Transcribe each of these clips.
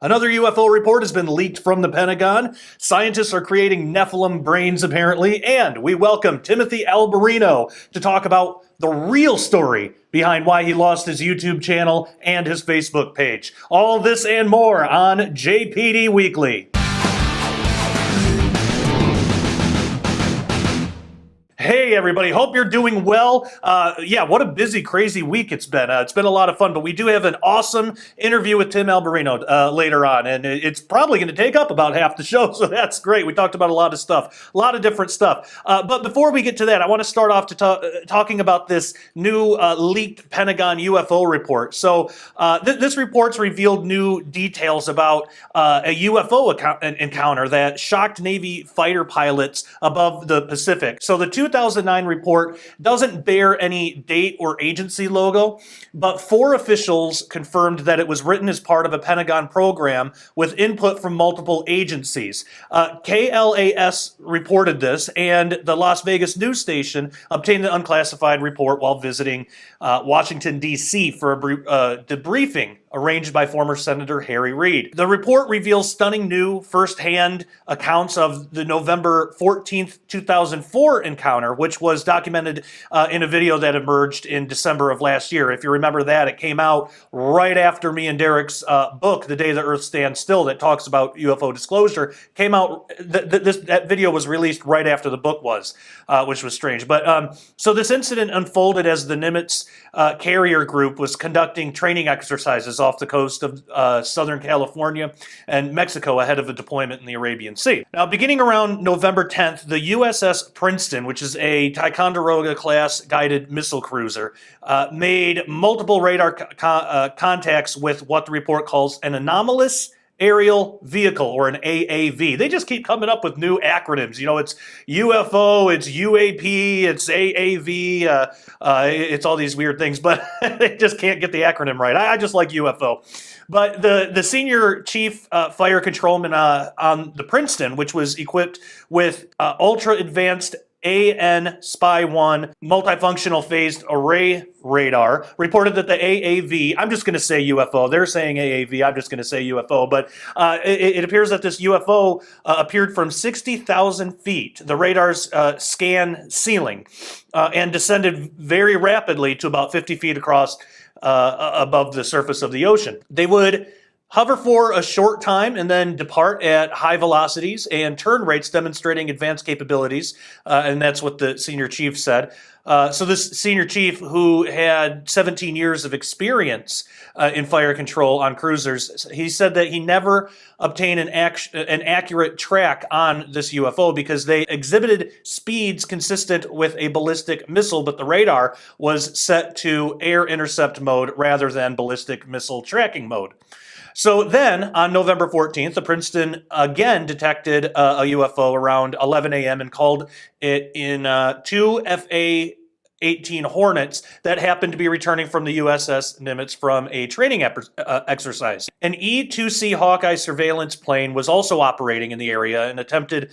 Another UFO report has been leaked from the Pentagon. Scientists are creating Nephilim brains, apparently. And we welcome Timothy Alberino to talk about the real story behind why he lost his YouTube channel and his Facebook page. All this and more on JPD Weekly. Hey everybody, hope you're doing well. What a busy, crazy week it's been. It's been a lot of fun, but we do have an awesome interview with Tim Alberino later on, and it's probably going to take up about half the show, so that's great. We talked about a lot of stuff, a lot of different stuff. But before we get to that, I want to start off talking about this new leaked Pentagon UFO report. So this report's revealed new details about a UFO encounter that shocked Navy fighter pilots above the Pacific. So the 2009 report doesn't bear any date or agency logo, but 4 officials confirmed that it was written as part of a Pentagon program with input from multiple agencies. KLAS reported this, and the Las Vegas news station obtained the unclassified report while visiting Washington, D.C. for a debriefing arranged by former Senator Harry Reid. The report reveals stunning new first-hand accounts of the November 14th, 2004 encounter, which was documented in a video that emerged in December of last year. If you remember that, it came out right after me and Derek's book, The Day the Earth Stands Still, that talks about UFO disclosure, came out. That video was released right after the book was, which was strange. But so this incident unfolded as the Nimitz carrier group was conducting training exercises off the coast of Southern California and Mexico ahead of a deployment in the Arabian Sea. Now, beginning around November 10th, the USS Princeton, which is a Ticonderoga-class guided missile cruiser, made multiple radar contacts with what the report calls an anomalous aerial vehicle, or an AAV. They just keep coming up with new acronyms. You know, it's UFO, it's UAP, it's AAV, it's all these weird things, but they just can't get the acronym right. I just like UFO. But the senior chief fire controlman on the Princeton, which was equipped with ultra-advanced AN Spy-1 multifunctional phased array radar, reported that the AAV, I'm just going to say UFO, they're saying AAV, I'm just going to say UFO, but it appears that this UFO appeared from 60,000 feet, the radar's scan ceiling, and descended very rapidly to about 50 feet across above the surface of the ocean. They would hover for a short time and then depart at high velocities and turn rates demonstrating advanced capabilities, and that's what the senior chief said. So this senior chief, who had 17 years of experience in fire control on cruisers, he said that he never obtained an accurate track on this UFO because they exhibited speeds consistent with a ballistic missile, but the radar was set to air intercept mode rather than ballistic missile tracking mode. So then, on November 14th, the Princeton again detected a UFO around 11 a.m. and called it in 2 FA-18 Hornets that happened to be returning from the USS Nimitz from a training exercise. An E-2C Hawkeye surveillance plane was also operating in the area and attempted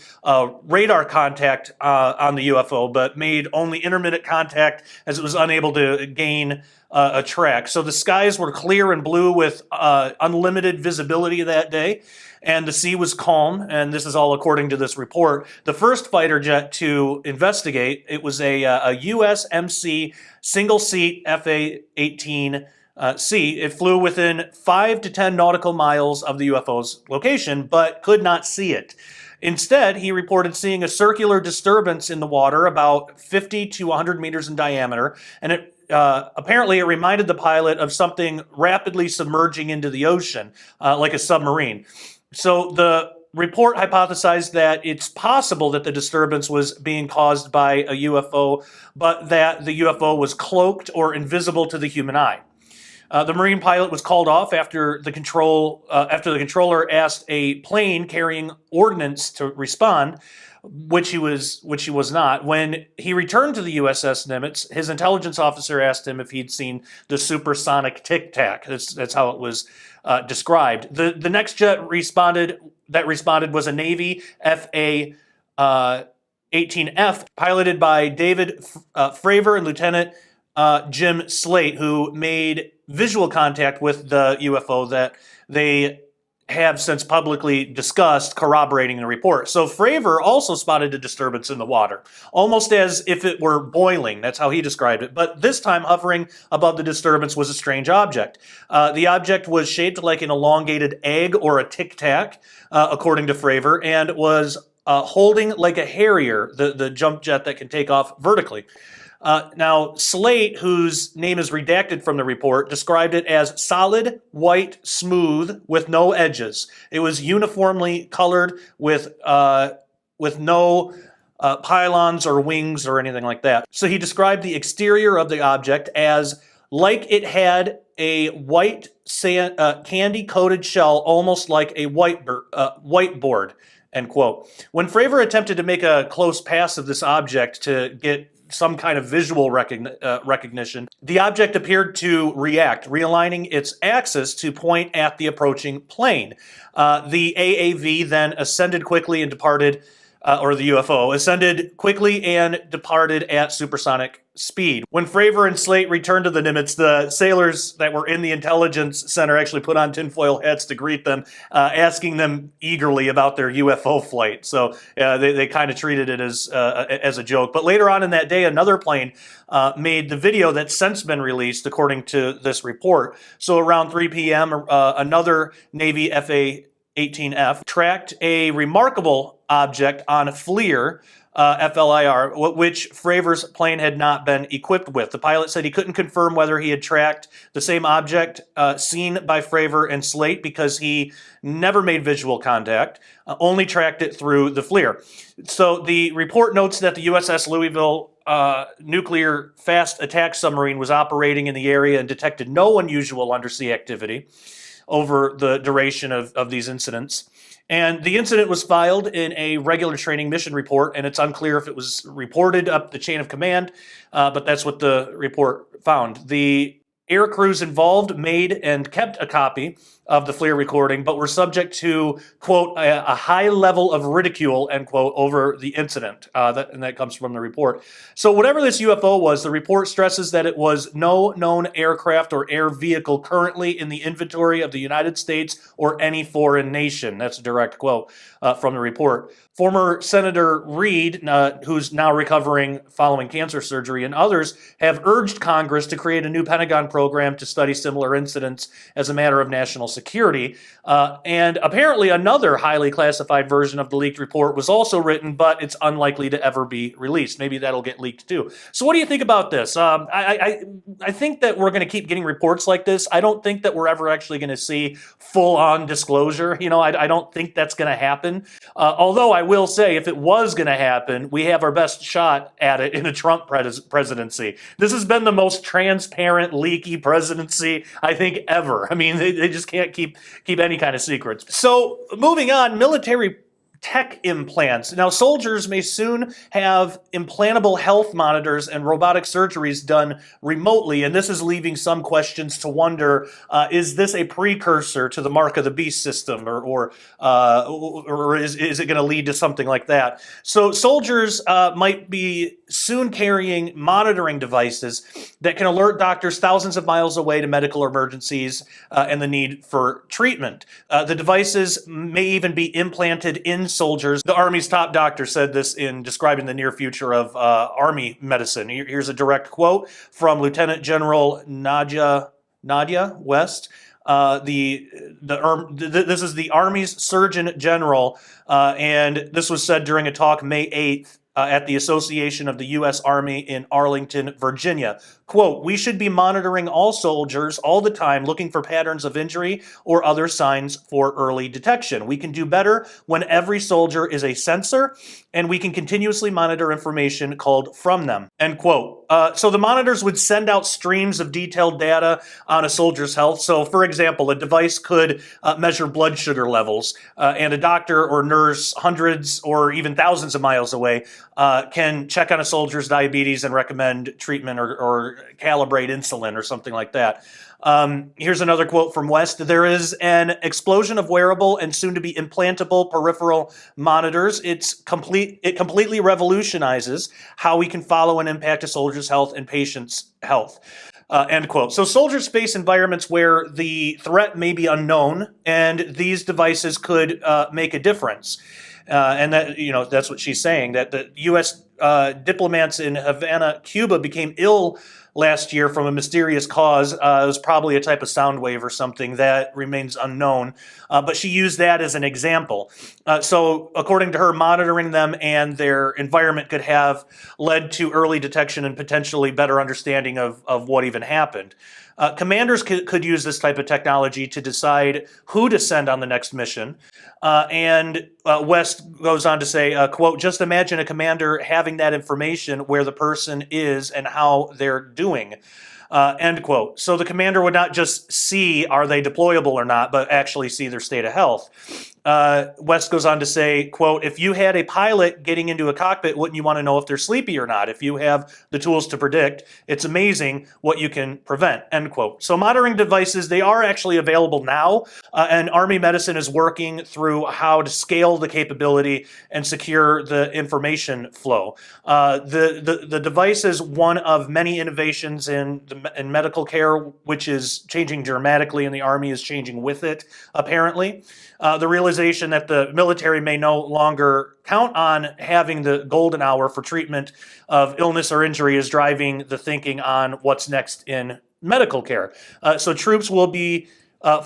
radar contact on the UFO, but made only intermittent contact as it was unable to gain a track. So the skies were clear and blue with unlimited visibility that day, and the sea was calm, and this is all according to this report. The first fighter jet to investigate, it was a USMC single-seat FA-18 C. It flew within 5 to 10 nautical miles of the UFO's location, but could not see it. Instead, he reported seeing a circular disturbance in the water about 50 to 100 meters in diameter, and apparently it reminded the pilot of something rapidly submerging into the ocean, like a submarine. So the report hypothesized that it's possible that the disturbance was being caused by a UFO, but that the UFO was cloaked or invisible to the human eye. The Marine pilot was called off after the controller asked a plane carrying ordnance to respond, which he was not. When he returned to the USS Nimitz, his intelligence officer asked him if he'd seen the supersonic tic-tac. That's how it was described. The next jet responded was a Navy FA-18F, piloted by David Fravor and Lieutenant Jim Slate, who made visual contact with the UFO that they have since publicly discussed corroborating the report. So Fravor also spotted a disturbance in the water, almost as if it were boiling. That's how he described it. But this time, hovering above the disturbance was a strange object. The object was shaped like an elongated egg or a tic-tac, according to Fravor, and was holding like a Harrier, the jump jet that can take off vertically. Now, Slate, whose name is redacted from the report, described it as solid, white, smooth, with no edges. It was uniformly colored with no pylons or wings or anything like that. So he described the exterior of the object as like it had a white candy-coated shell, almost like a whiteboard, end quote. When Fravor attempted to make a close pass of this object to get some kind of visual recognition, the object appeared to react, realigning its axis to point at the approaching plane. The AAV then ascended quickly and departed, or the UFO ascended quickly and departed at supersonic speed. When Fravor and Slate returned to the Nimitz, the sailors that were in the intelligence center actually put on tinfoil hats to greet them, asking them eagerly about their UFO flight. So they kind of treated it as a joke. But later on in that day, another plane made the video that's since been released, according to this report. So around 3 p.m., another Navy FA-18F tracked a remarkable object on FLIR, FLIR, which Fravor's plane had not been equipped with. The pilot said he couldn't confirm whether he had tracked the same object seen by Fravor and Slate because he never made visual contact, only tracked it through the FLIR. So the report notes that the USS Louisville nuclear fast attack submarine was operating in the area and detected no unusual undersea activity over the duration of these incidents. And the incident was filed in a regular training mission report, and it's unclear if it was reported up the chain of command, but that's what the report found. The air crews involved made and kept a copy of the FLIR recording, but were subject to, quote, a high level of ridicule, end quote, over the incident. And that comes from the report. So whatever this UFO was, the report stresses that it was no known aircraft or air vehicle currently in the inventory of the United States or any foreign nation. That's a direct quote from the report. Former Senator Reid, who's now recovering following cancer surgery, and others have urged Congress to create a new Pentagon program to study similar incidents as a matter of national security. And apparently another highly classified version of the leaked report was also written, but it's unlikely to ever be released. Maybe that'll get leaked too. So what do you think about this? I think that we're going to keep getting reports like this. I don't think that we're ever actually going to see full-on disclosure. You know, I don't think that's going to happen. Although I will say, if it was going to happen, we have our best shot at it in a Trump presidency. This has been the most transparent, leaky presidency, I think, ever. I mean, they just can't keep any kind of secrets. So moving on, military tech implants. Now, soldiers may soon have implantable health monitors and robotic surgeries done remotely, and this is leaving some questions to wonder, is this a precursor to the Mark of the Beast system, or is it going to lead to something like that? So soldiers might be soon carrying monitoring devices that can alert doctors thousands of miles away to medical emergencies and the need for treatment. The devices may even be implanted in soldiers. The Army's top doctor said this in describing the near future of Army medicine. Here's a direct quote from Lieutenant General Nadia West. This is the Army's Surgeon General, and this was said during a talk May 8th at the Association of the U.S. Army in Arlington, Virginia. Quote, "We should be monitoring all soldiers all the time, looking for patterns of injury or other signs for early detection. We can do better when every soldier is a sensor, and we can continuously monitor information called from them." End quote. So the monitors would send out streams of detailed data on a soldier's health. So, for example, a device could measure blood sugar levels, and a doctor or nurse hundreds or even thousands of miles away can check on a soldier's diabetes and recommend treatment or calibrate insulin or something like that. Here's another quote from West. "There is an explosion of wearable and soon to be implantable peripheral monitors. It completely revolutionizes how we can follow and impact a soldier's health and patient's health." End quote. So soldiers face environments where the threat may be unknown, and these devices could make a difference. And that, that's what she's saying, that the U.S. Diplomats in Havana, Cuba, became ill last year from a mysterious cause. It was probably a type of sound wave or something that remains unknown. But she used that as an example. So according to her, monitoring them and their environment could have led to early detection and potentially better understanding of what even happened. Commanders could use this type of technology to decide who to send on the next mission. And West goes on to say, quote, just imagine a commander having that information where the person is and how they're doing. End quote. So the commander would not just see are they deployable or not, but actually see their state of health. West goes on to say, quote, if you had a pilot getting into a cockpit, wouldn't you want to know if they're sleepy or not? If you have the tools to predict, it's amazing what you can prevent, end quote. So monitoring devices, they are actually available now, and Army medicine is working through how to scale the capability and secure the information flow. The device is one of many innovations in medical care, which is changing dramatically, and the Army is changing with it, apparently. The realization that the military may no longer count on having the golden hour for treatment of illness or injury is driving the thinking on what's next in medical care. So troops will be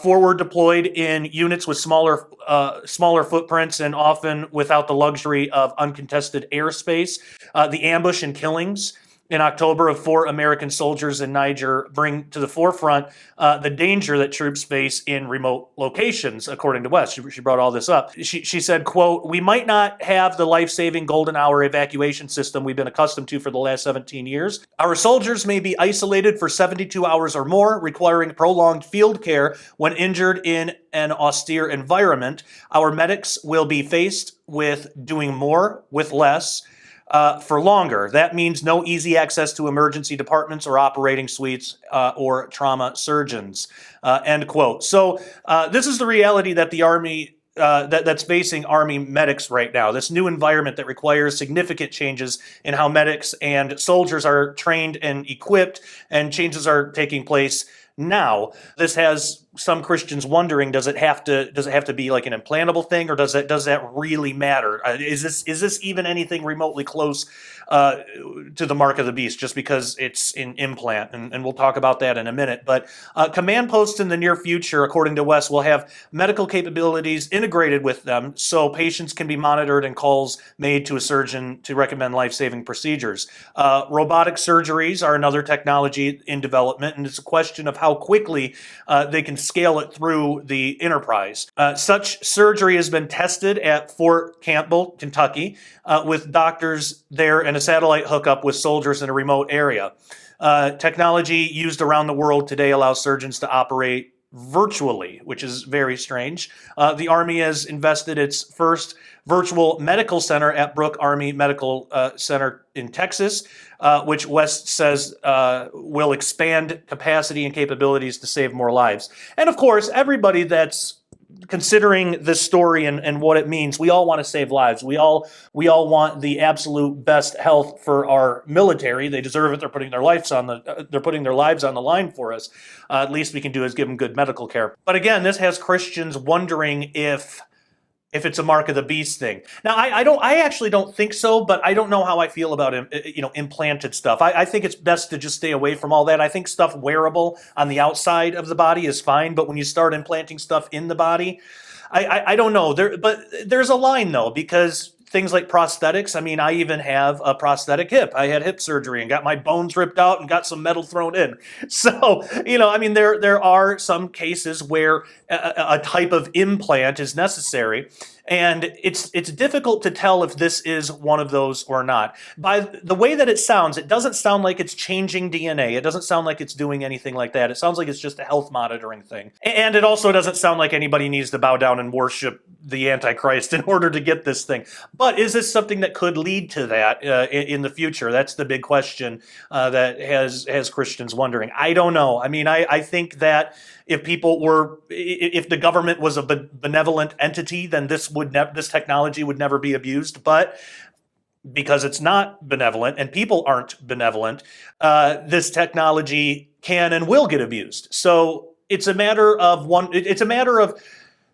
forward deployed in units with smaller footprints and often without the luxury of uncontested airspace. The ambush and killings in October of 4 American soldiers in Niger bring to the forefront the danger that troops face in remote locations, according to West. She brought all this up. She said, quote, we might not have the life-saving golden hour evacuation system we've been accustomed to for the last 17 years. Our soldiers may be isolated for 72 hours or more, requiring prolonged field care when injured in an austere environment. Our medics will be faced with doing more with less, for longer. That means no easy access to emergency departments or operating suites or trauma surgeons, end quote. So this is the reality that the Army that's facing Army medics right now, this new environment that requires significant changes in how medics and soldiers are trained and equipped, and changes are taking place now. This has some Christians wondering, does it have to be like an implantable thing, or does that really matter? Is this even anything remotely close to the mark of the beast, just because it's an implant? And we'll talk about that in a minute. But command posts in the near future, according to West, will have medical capabilities integrated with them, so patients can be monitored and calls made to a surgeon to recommend life-saving procedures. Robotic surgeries are another technology in development, and it's a question of how quickly they can scale it through the enterprise. Such surgery has been tested at Fort Campbell, Kentucky, with doctors there and a satellite hookup with soldiers in a remote area. Technology used around the world today allows surgeons to operate virtually, which is very strange. The Army has invested its first virtual medical center at Brooke Army Medical Center in Texas, which West says will expand capacity and capabilities to save more lives. And of course, everybody that's considering this story and what it means, we all want to save lives. We all want the absolute best health for our military. They deserve it. They're putting their lives on the line for us. At least we can do is give them good medical care. But again, this has Christians wondering if it's a mark of the beast thing. Now, I actually don't think so, but I don't know how I feel about implanted stuff. I think it's best to just stay away from all that. I think stuff wearable on the outside of the body is fine, but when you start implanting stuff in the body, I don't know. But there's a line though, because things like prosthetics. I mean, I even have a prosthetic hip. I had hip surgery and got my bones ripped out and got some metal thrown in. So, I mean, there are some cases where a type of implant is necessary. And it's difficult to tell if this is one of those or not. By the way that it sounds, it doesn't sound like it's changing DNA. It doesn't sound like it's doing anything like that. It sounds like it's just a health monitoring thing. And it also doesn't sound like anybody needs to bow down and worship the Antichrist in order to get this thing. But is this something that could lead to that in the future? That's the big question that has Christians wondering. I don't know. I mean, I think that if the government was a benevolent entity, then this technology would never be abused. But because it's not benevolent and people aren't benevolent, this technology can and will get abused. So it's a matter of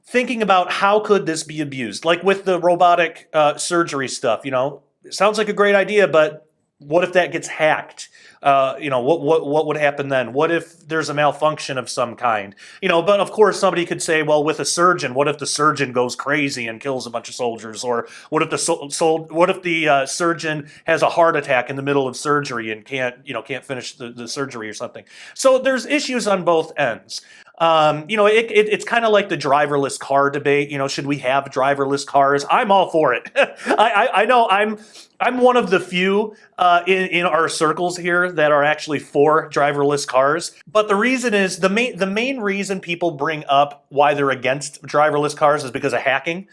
thinking about how could this be abused, like with the robotic surgery stuff. It sounds like a great idea, but what if that gets hacked? What would happen then? What if there's a malfunction of some kind? But of course somebody could say, well, with a surgeon, what if the surgeon goes crazy and kills a bunch of soldiers? Or what if the surgeon has a heart attack in the middle of surgery and can't finish the surgery or something? So there's issues on both ends. It's kind of like the driverless car debate. Should we have driverless cars? I'm all for it. I know I'm one of the few in our circles here that are actually for driverless cars. But the reason is the main reason people bring up why they're against driverless cars is because of hacking.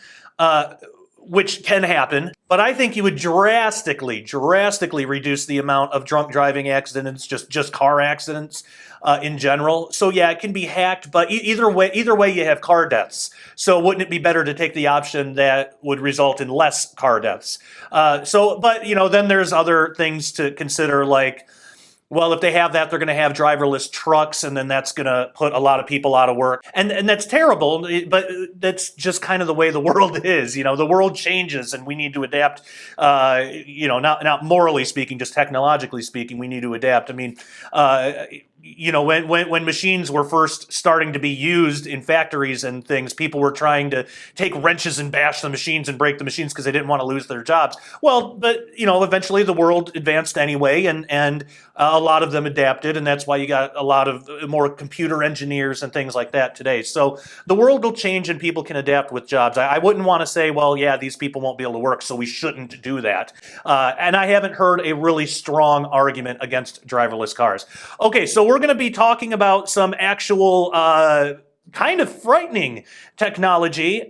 Which can happen, but I think you would drastically reduce the amount of drunk driving accidents, just car accidents in general. So yeah, it can be hacked, but either way you have car deaths. So wouldn't it be better to take the option that would result in less car deaths? But then there's other things to consider, like, well, if they have that, they're going to have driverless trucks, and then that's going to put a lot of people out of work. And that's terrible, but that's just kind of the way the world is. The world changes, and we need to adapt. Not morally speaking, just technologically speaking, we need to adapt. I mean, when machines were first starting to be used in factories and things, people were trying to take wrenches and bash the machines and break the machines because they didn't want to lose their jobs. Well, but eventually the world advanced anyway, and a lot of them adapted, and that's why you got a lot of more computer engineers and things like that today. So the world will change and people can adapt with jobs. I wouldn't want to say, well, yeah, these people won't be able to work, so we shouldn't do that. And I haven't heard a really strong argument against driverless cars. Okay, so we're going to be talking about some actual kind of frightening technology.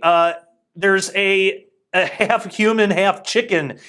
There's a half human, half chicken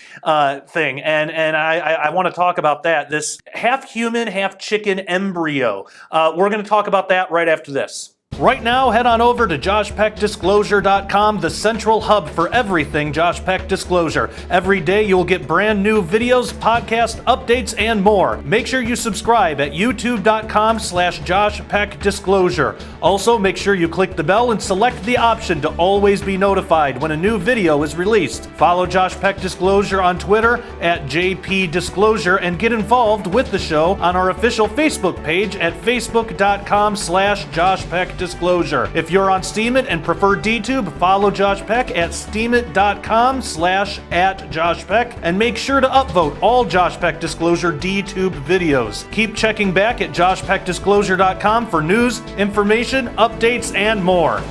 thing, and I want to talk about that. This half human, half chicken embryo. We're going to talk about that right after this. Right now, head on over to JoshPeckDisclosure.com, the central hub for everything Josh Peck Disclosure. Every day you'll get brand new videos, podcast updates, and more. Make sure you subscribe at youtube.com/JoshPeckDisclosure. Also, make sure you click the bell and select the option to always be notified when a new video is released. Follow Josh Peck Disclosure on Twitter at JPDisclosure and get involved with the show on our official Facebook page at facebook.com/JoshPeckDisclosure. If you're on Steemit and prefer DTube, follow Josh Peck at steemit.com/@JoshPeck and make sure to upvote all Josh Peck Disclosure DTube videos. Keep checking back at JoshPeckDisclosure.com for news, information, updates, and more.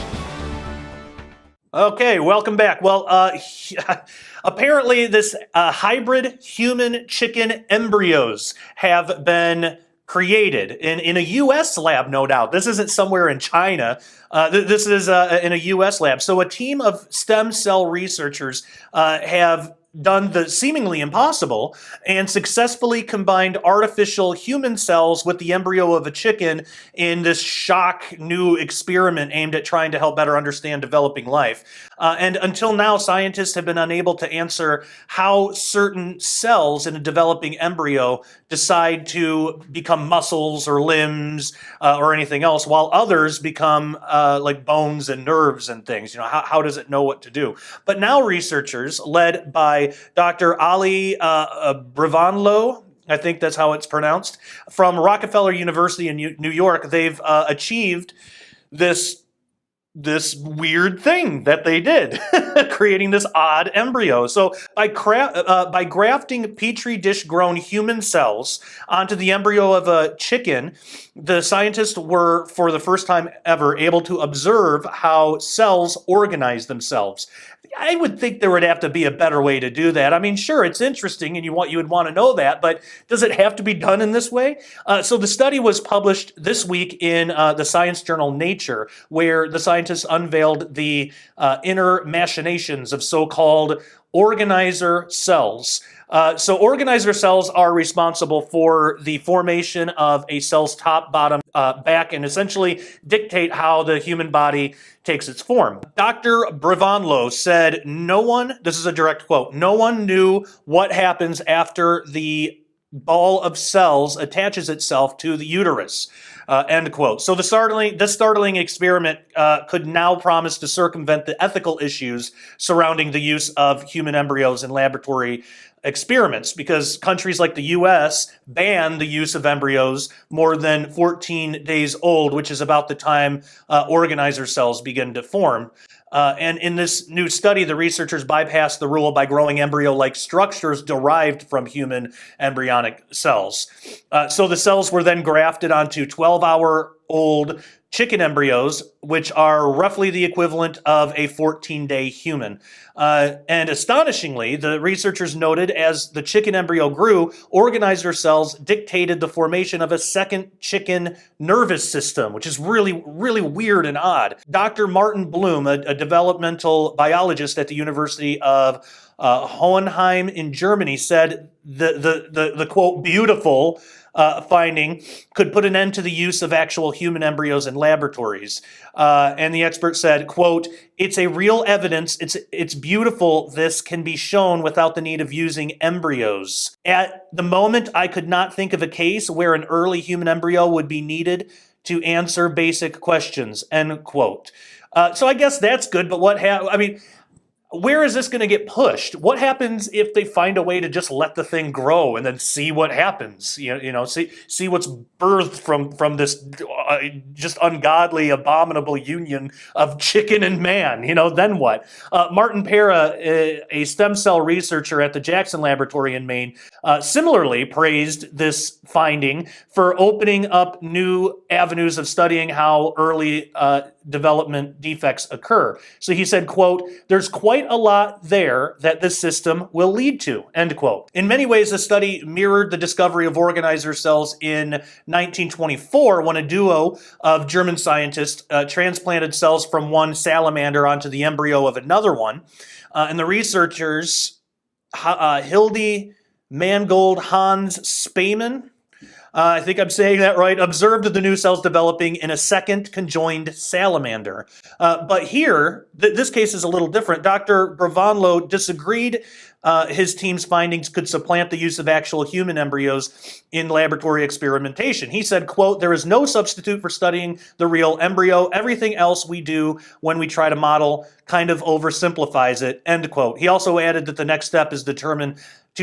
Okay, welcome back. Well, apparently this hybrid human-chicken embryos have been created in a U.S. lab, no doubt. This isn't somewhere in China. This is in a U.S. lab. So a team of stem cell researchers have done the seemingly impossible and successfully combined artificial human cells with the embryo of a chicken in this shock new experiment aimed at trying to help better understand developing life. And until now, scientists have been unable to answer how certain cells in a developing embryo decide to become muscles or limbs or anything else, while others become like bones and nerves and things. How does it know what to do? But now researchers led by Dr. Ali Brivanlo, I think that's how it's pronounced, from Rockefeller University in New York, they've achieved this weird thing that they did, creating this odd embryo. So by grafting petri dish grown human cells onto the embryo of a chicken, the scientists were, for the first time ever, able to observe how cells organize themselves. I would think there would have to be a better way to do that. I mean, sure, it's interesting and you would want to know that, but does it have to be done in this way? So the study was published this week in the science journal Nature, where the scientists unveiled the inner machinations of so-called organizer cells. So organizer cells are responsible for the formation of a cell's top, bottom, back, and essentially dictate how the human body takes its form. Dr. Brivanlo said, this is a direct quote, no one knew what happens after the ball of cells attaches itself to the uterus. End quote. So this startling experiment could now promise to circumvent the ethical issues surrounding the use of human embryos in laboratory experiments, because countries like the U.S. ban the use of embryos more than 14 days old, which is about the time organizer cells begin to form. And in this new study, the researchers bypassed the rule by growing embryo-like structures derived from human embryonic cells. So the cells were then grafted onto 12-hour-old chicken embryos, which are roughly the equivalent of a 14-day human. And astonishingly, the researchers noted as the chicken embryo grew, organizer cells dictated the formation of a second chicken nervous system, which is really, really weird and odd. Dr. Martin Bloom, a developmental biologist at the University of Hohenheim in Germany, said the quote, beautiful finding could put an end to the use of actual human embryos in laboratories. And the expert said, quote, it's a real evidence, it's beautiful, this can be shown without the need of using embryos. At the moment, I could not think of a case where an early human embryo would be needed to answer basic questions, end quote. So I guess that's good, but where is this going to get pushed? What happens if they find a way to just let the thing grow and then see what happens? See what's birthed from this just ungodly, abominable union of chicken and man. Then what? Martin Pera, a stem cell researcher at the Jackson Laboratory in Maine, similarly praised this finding for opening up new avenues of studying how early development defects occur. So he said, quote, there's quite a lot there that this system will lead to, end quote. In many ways, the study mirrored the discovery of organizer cells in 1924 when a duo of German scientists transplanted cells from one salamander onto the embryo of another one. And the researchers, Hilde Mangold, Hans Speyman, I think I'm saying that right, observed the new cells developing in a second conjoined salamander. But here, this case is a little different. Dr. Bravanlo disagreed his team's findings could supplant the use of actual human embryos in laboratory experimentation. He said, quote, there is no substitute for studying the real embryo. Everything else we do when we try to model kind of oversimplifies it, end quote. He also added that the next step is to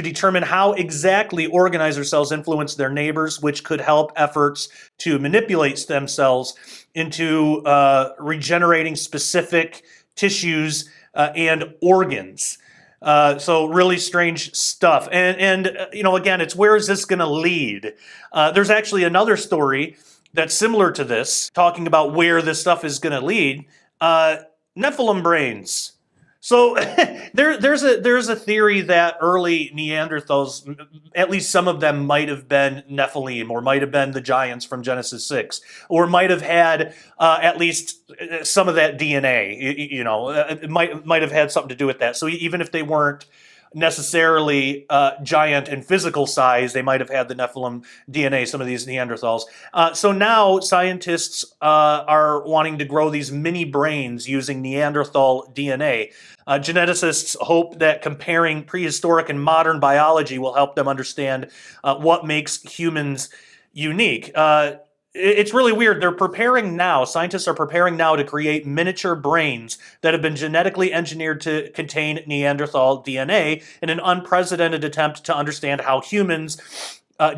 determine how exactly organizer cells influence their neighbors, which could help efforts to manipulate stem cells into regenerating specific tissues and organs. So really strange stuff. And again, it's where is this going to lead? There's actually another story that's similar to this, talking about where this stuff is going to lead. Nephilim brains. So there's a theory that early Neanderthals, at least some of them, might have been Nephilim, or might have been the giants from Genesis 6, or might have had at least some of that DNA. It might have had something to do with that. So even if they weren't necessarily giant in physical size, they might have had the Nephilim DNA, some of these Neanderthals. So now scientists are wanting to grow these mini brains using Neanderthal DNA. Geneticists hope that comparing prehistoric and modern biology will help them understand what makes humans unique. It's really weird. Scientists are preparing now to create miniature brains that have been genetically engineered to contain Neanderthal DNA in an unprecedented attempt to understand how humans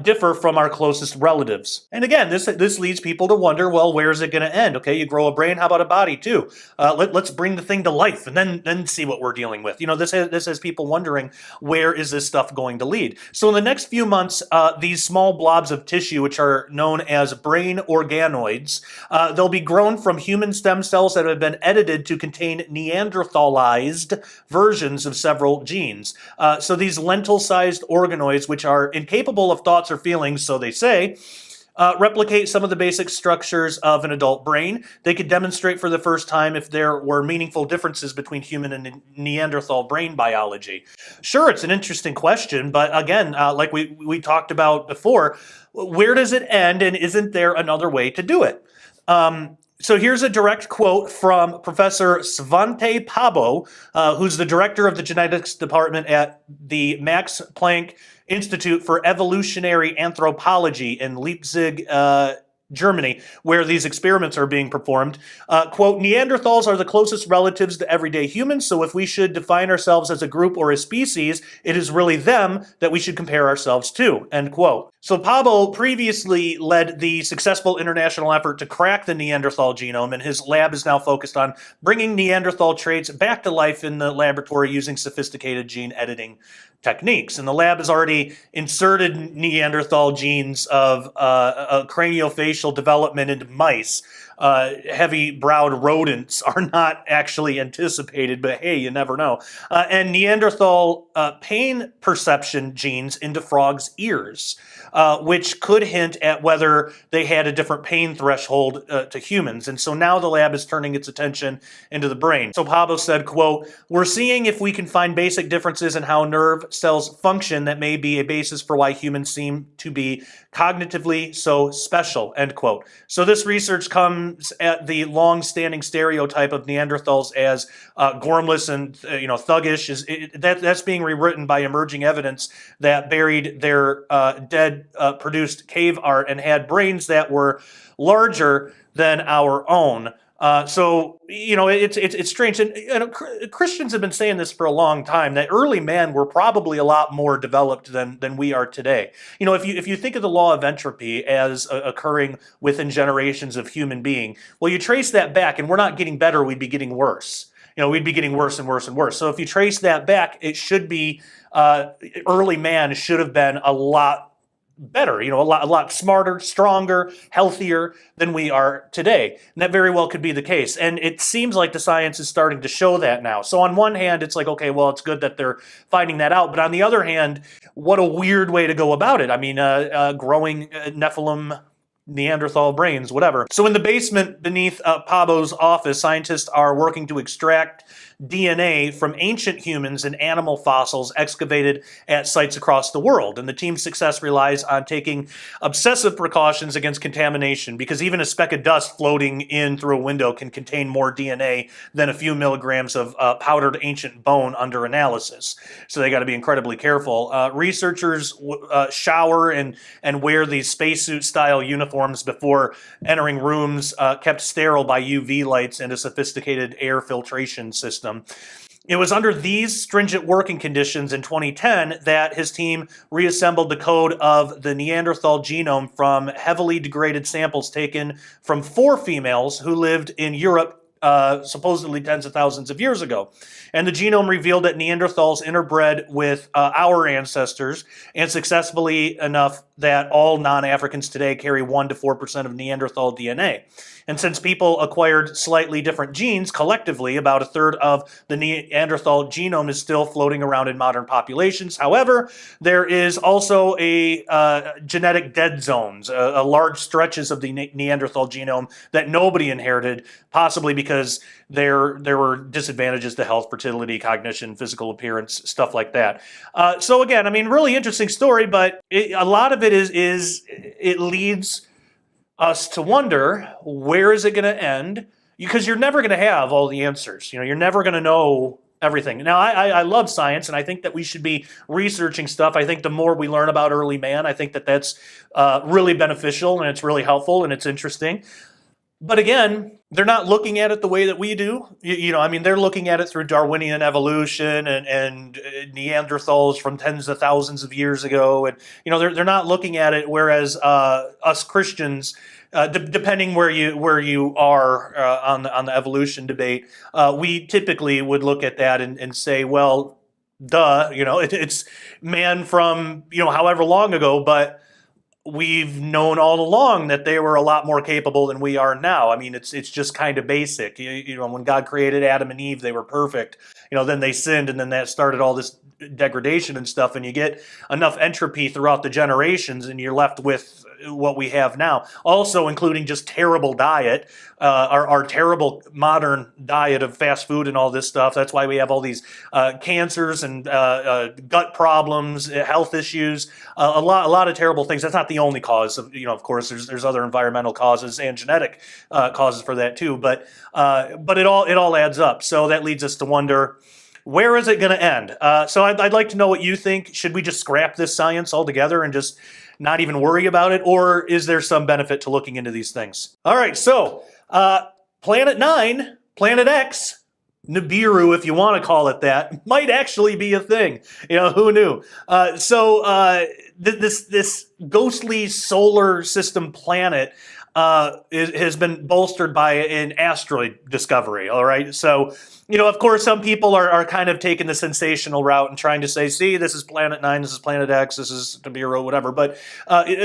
differ from our closest relatives. And again, this leads people to wonder, well, where is it going to end? Okay, you grow a brain, how about a body too? Let's bring the thing to life and then see what we're dealing with. This has people wondering, where is this stuff going to lead? So in the next few months, these small blobs of tissue, which are known as brain organoids, they'll be grown from human stem cells that have been edited to contain Neanderthalized versions of several genes. So these lentil-sized organoids, which are incapable of thoughts or feelings, so they say, replicate some of the basic structures of an adult brain. They could demonstrate for the first time if there were meaningful differences between human and Neanderthal brain biology. Sure, it's an interesting question, but again, like we talked about before, where does it end, and isn't there another way to do it? So here's a direct quote from Professor Svante Pabo, who's the director of the genetics department at the Max Planck Institute for Evolutionary Anthropology in Leipzig, Germany, where these experiments are being performed. Quote, Neanderthals are the closest relatives to everyday humans, so if we should define ourselves as a group or a species, it is really them that we should compare ourselves to, end quote. So Pablo previously led the successful international effort to crack the Neanderthal genome, and his lab is now focused on bringing Neanderthal traits back to life in the laboratory using sophisticated gene editing techniques. And the lab has already inserted Neanderthal genes of a craniofacial development into mice. Heavy-browed rodents are not actually anticipated, but hey, you never know. And Neanderthal pain perception genes into frogs' ears, which could hint at whether they had a different pain threshold to humans. And so now the lab is turning its attention into the brain. So Pablo said, quote, we're seeing if we can find basic differences in how nerve cells function that may be a basis for why humans seem to be cognitively so special, end quote. So this research comes at the long-standing stereotype of Neanderthals as gormless and thuggish. That's being rewritten by emerging evidence that buried their dead produced cave art and had brains that were larger than our own. It's strange, and Christians have been saying this for a long time, that early men were probably a lot more developed than we are today. You know, if you think of the law of entropy as occurring within generations of human being, well, you trace that back, and we're not getting better; we'd be getting worse. You know, we'd be getting worse and worse and worse. So if you trace that back, it should be early man should have been a lot better, a lot smarter, stronger, healthier than we are today. And that very well could be the case. And it seems like the science is starting to show that now. So on one hand, it's like, okay, well, it's good that they're finding that out. But on the other hand, what a weird way to go about it. I mean, growing Nephilim Neanderthal brains, whatever. So in the basement beneath Pabo's office, scientists are working to extract DNA from ancient humans and animal fossils excavated at sites across the world. And the team's success relies on taking obsessive precautions against contamination, because even a speck of dust floating in through a window can contain more DNA than a few milligrams of powdered ancient bone under analysis. So they got to be incredibly careful. Researchers shower and wear these spacesuit-style uniforms before entering rooms kept sterile by UV lights and a sophisticated air filtration system. It was under these stringent working conditions in 2010 that his team reassembled the code of the Neanderthal genome from heavily degraded samples taken from 4 females who lived in Europe supposedly tens of thousands of years ago. And the genome revealed that Neanderthals interbred with our ancestors, and successfully enough that all non-Africans today carry 1 to 4% of Neanderthal DNA. And since people acquired slightly different genes collectively, about a third of the Neanderthal genome is still floating around in modern populations. However, there is also a genetic dead zones, large stretches of the Neanderthal genome that nobody inherited, possibly because there were disadvantages to health, fertility, cognition, physical appearance, stuff like that. So again, I mean, really interesting story, but a lot of it is it leads us to wonder, where is it going to end? Because you're never going to have all the answers. You're never going to know everything. Now, I love science, and I think that we should be researching stuff. I think the more we learn about early man, I think that that's really beneficial, and it's really helpful, and it's interesting. But again, they're not looking at it the way that we do. They're looking at it through Darwinian evolution and Neanderthals from tens of thousands of years ago. And, they're not looking at it, whereas us Christians, depending where you are on the evolution debate, we typically would look at that and say, well, duh, it's man from, however long ago, but we've known all along that they were a lot more capable than we are now. I mean, it's just kind of basic. When God created Adam and Eve, they were perfect. Then they sinned, and then that started all this degradation and stuff, and you get enough entropy throughout the generations, and you're left with what we have now. Also, including just terrible diet, our terrible modern diet of fast food and all this stuff. That's why we have all these cancers and gut problems, health issues, a lot of terrible things. That's not the only cause. Of course, there's other environmental causes and genetic causes for that too. But it all adds up. So that leads us to wonder, where is it going to end? So I'd like to know what you think. Should we just scrap this science altogether and just not even worry about it? Or is there some benefit to looking into these things? All right, so Planet 9, Planet X, Nibiru, if you want to call it that, might actually be a thing. Who knew? This ghostly solar system planet has been bolstered by an asteroid discovery, all right? So, of course, some people are kind of taking the sensational route and trying to say, see, this is Planet 9, this is Planet X, this is Nibiru, whatever. But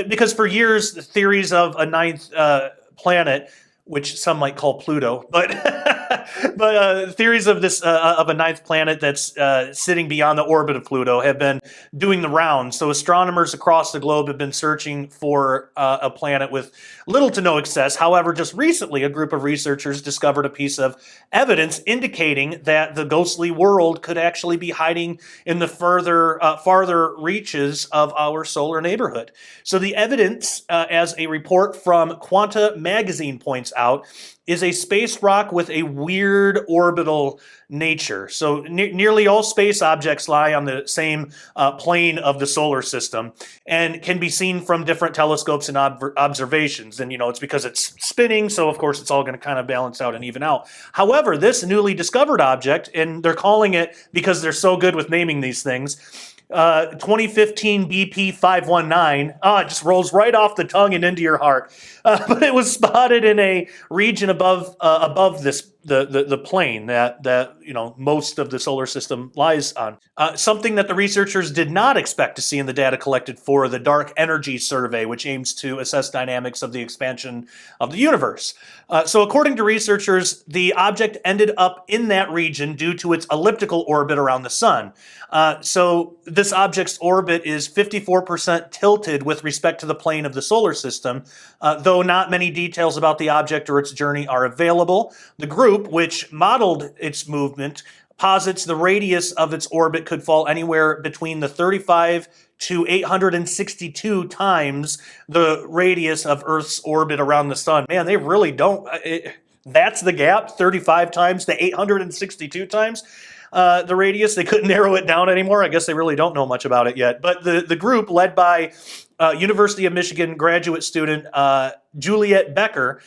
because for years, the theories of a ninth planet, which some might call Pluto, but theories of this of a ninth planet that's sitting beyond the orbit of Pluto have been doing the rounds. So astronomers across the globe have been searching for a planet with little to no success. However, just recently, a group of researchers discovered a piece of evidence indicating that the ghostly world could actually be hiding in the farther reaches of our solar neighborhood. So the evidence, as a report from Quanta magazine points out, is a space rock with a weird orbital nature. So nearly all space objects lie on the same plane of the solar system and can be seen from different telescopes and observations. And, it's because it's spinning, so of course it's all going to kind of balance out and even out. However, this newly discovered object, and they're calling it, because they're so good with naming these things, 2015 BP 519. It just rolls right off the tongue and into your heart. But it was spotted in a region above the plane that most of the solar system lies on. Something that the researchers did not expect to see in the data collected for the Dark Energy Survey, which aims to assess dynamics of the expansion of the universe. So according to researchers, the object ended up in that region due to its elliptical orbit around the sun. So this object's orbit is 54% tilted with respect to the plane of the solar system, though not many details about the object or its journey are available. The group, which modeled its movement, posits the radius of its orbit could fall anywhere between the 35 to 862 times the radius of Earth's orbit around the sun. Man, they really don't. That's the gap, 35 times to 862 times. The radius, they couldn't narrow it down anymore. I guess they really don't know much about it yet. But the group, led by University of Michigan graduate student Juliet Becker,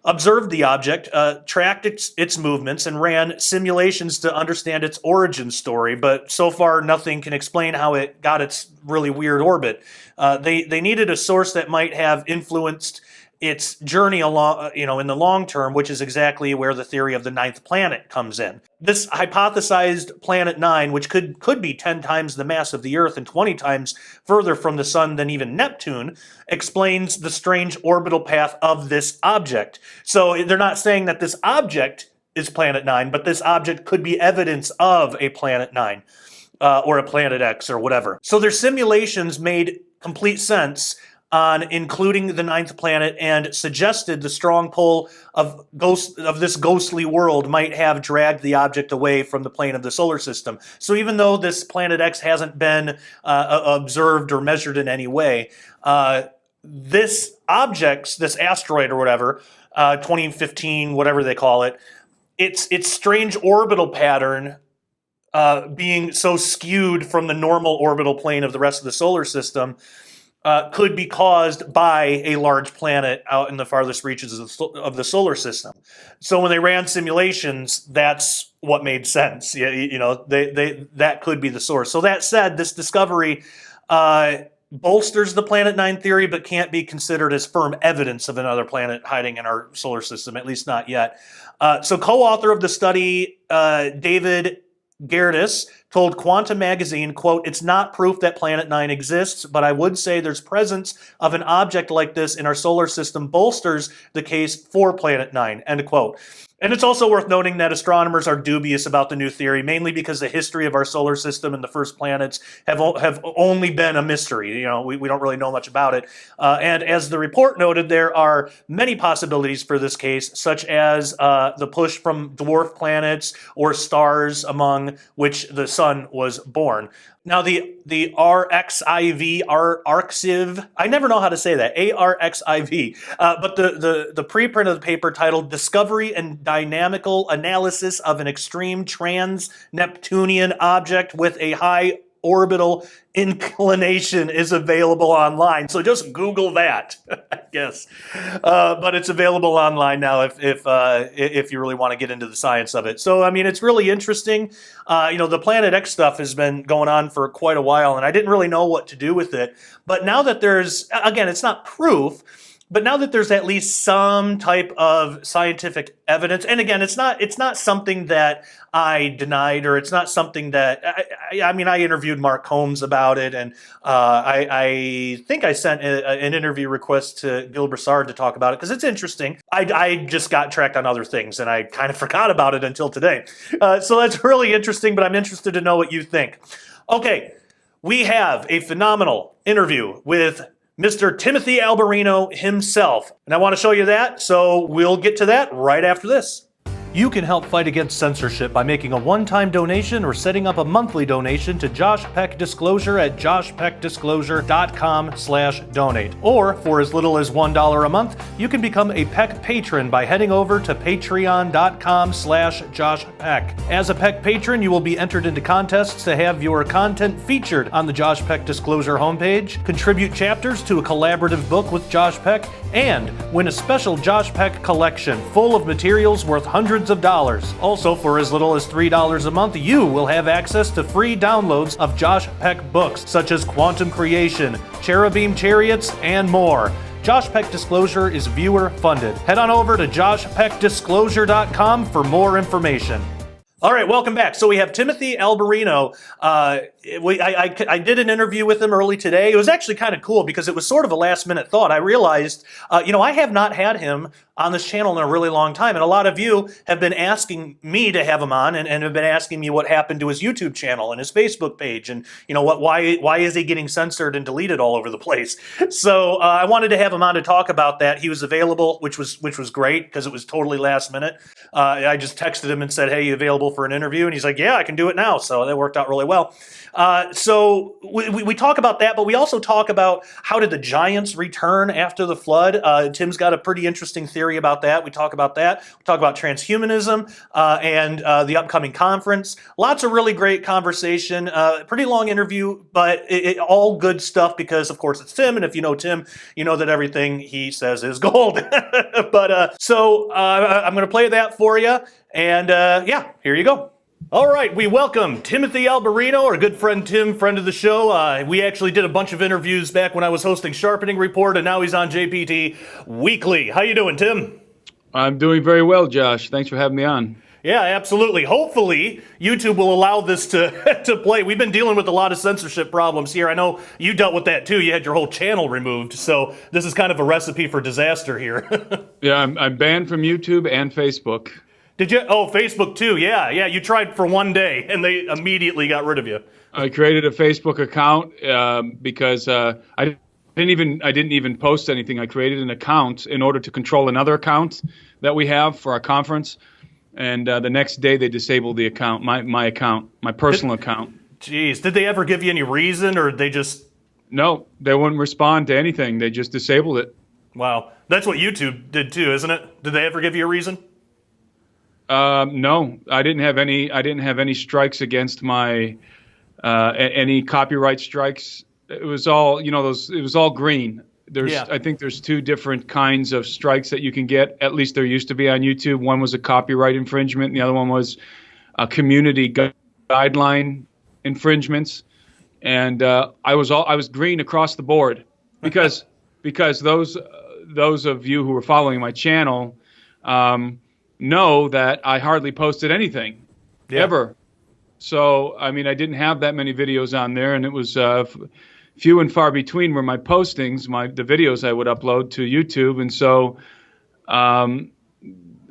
observed the object, tracked its movements, and ran simulations to understand its origin story. But so far, nothing can explain how it got its really weird orbit. They needed a source that might have influenced its journey along, in the long term, which is exactly where the theory of the ninth planet comes in. This hypothesized Planet 9, which could be 10 times the mass of the Earth and 20 times further from the sun than even Neptune, explains the strange orbital path of this object. So they're not saying that this object is Planet 9, but this object could be evidence of a Planet 9 or a Planet X or whatever. So their simulations made complete sense on including the ninth planet and suggested the strong pull of this ghostly world might have dragged the object away from the plane of the solar system. So even though this Planet X hasn't been observed or measured in any way, this asteroid or whatever, 2015, whatever they call it, its strange orbital pattern being so skewed from the normal orbital plane of the rest of the solar system could be caused by a large planet out in the farthest reaches of the solar system. So when they ran simulations, that's what made sense. That could be the source. So that said, this discovery bolsters the Planet 9 theory, but can't be considered as firm evidence of another planet hiding in our solar system, at least not yet. So co-author of the study, David Gerdes, told Quanta magazine, quote, "It's not proof that Planet 9 exists, but I would say there's presence of an object like this in our solar system bolsters the case for Planet 9," end quote. And it's also worth noting that astronomers are dubious about the new theory, mainly because the history of our solar system and the first planets have only been a mystery. You know, we don't really know much about it. And as the report noted, there are many possibilities for this case, such as the push from dwarf planets or stars among which the sun was born. Now, the RXIV, ARXIV, I never know how to say that, ARXIV, but the preprint of the paper titled Discovery and Dynamical Analysis of an Extreme Trans-Neptunian Object with a High Orbital Inclination is available online. So just Google that, I guess. But it's available online now if you really want to get into the science of it. So, I mean, it's really interesting. The Planet X stuff has been going on for quite a while, and I didn't really know what to do with it. But now that there's, again, it's not proof, but now that there's at least some type of scientific evidence, and again, it's not something that I denied, or it's not something that I mean, I interviewed Mark Combs about it, and I think I sent an interview request to Gil Broussard to talk about it because it's interesting. I just got tracked on other things, and I kind of forgot about it until today. So that's really interesting, but I'm interested to know what you think. Okay, we have a phenomenal interview with Mr. Timothy Alberino himself. And I want to show you that, so we'll get to that right after this. You can help fight against censorship by making a one-time donation or setting up a monthly donation to Josh Peck Disclosure at joshpeckdisclosure.com/donate. Or, for as little as $1 a month, you can become a Peck patron by heading over to patreon.com/joshpeck. As a Peck patron, you will be entered into contests to have your content featured on the Josh Peck Disclosure homepage, contribute chapters to a collaborative book with Josh Peck, and win a special Josh Peck collection full of materials worth hundreds of dollars. Also, for as little as $3 a month, you will have access to free downloads of Josh Peck books, such as Quantum Creation, Cherubim Chariots, and more. Josh Peck Disclosure is viewer funded. Head on over to joshpeckdisclosure.com for more information. All right, welcome back. So we have Timothy Alberino. I did an interview with him early today. It was actually kind of cool because it was sort of a last-minute thought. I realized, I have not had him on this channel in a really long time, and a lot of you have been asking me to have him on, and have been asking me what happened to his YouTube channel and his Facebook page, and why is he getting censored and deleted all over the place? So I wanted to have him on to talk about that. He was available, which was great because it was totally last minute. I just texted him and said, "Hey, you available for an interview?" And he's like, "Yeah, I can do it now." So that worked out really well. So we talk about that, but we also talk about how did the giants return after the flood. Tim's got a pretty interesting theory about that. We talk about that. We talk about transhumanism and the upcoming conference. Lots of really great conversation. Pretty long interview, but it all good stuff because, of course, it's Tim. And if you know Tim, you know that everything he says is gold. But so I'm going to play that for you. And here you go. All right, we welcome Timothy Alberino, our good friend Tim, friend of the show. We actually did a bunch of interviews back when I was hosting Sharpening Report, and now he's on JPD Weekly. How you doing, Tim? I'm doing very well, Josh. Thanks for having me on. Yeah, absolutely. Hopefully, YouTube will allow this to play. We've been dealing with a lot of censorship problems here. I know you dealt with that too. You had your whole channel removed, so this is kind of a recipe for disaster here. Yeah, I'm banned from YouTube and Facebook. Did you? Oh, Facebook too. Yeah. You tried for one day, and they immediately got rid of you. I created a Facebook account because I didn't even post anything. I created an account in order to control another account that we have for our conference, and the next day they disabled the account, my account, my personal account. Jeez, did they ever give you any reason, or they just? No, they wouldn't respond to anything. They just disabled it. Wow, that's what YouTube did too, isn't it? Did they ever give you a reason? No, I didn't have any strikes against my any copyright strikes. It was all, it was all green. I think there's two different kinds of strikes that you can get. At least there used to be on YouTube. One was a copyright infringement, and the other one was a community guideline infringements. And I was green across the board because those of you who are following my channel know that I hardly posted anything ever. So, I mean, I didn't have that many videos on there, and it was few and far between were my postings, the videos I would upload to YouTube. And so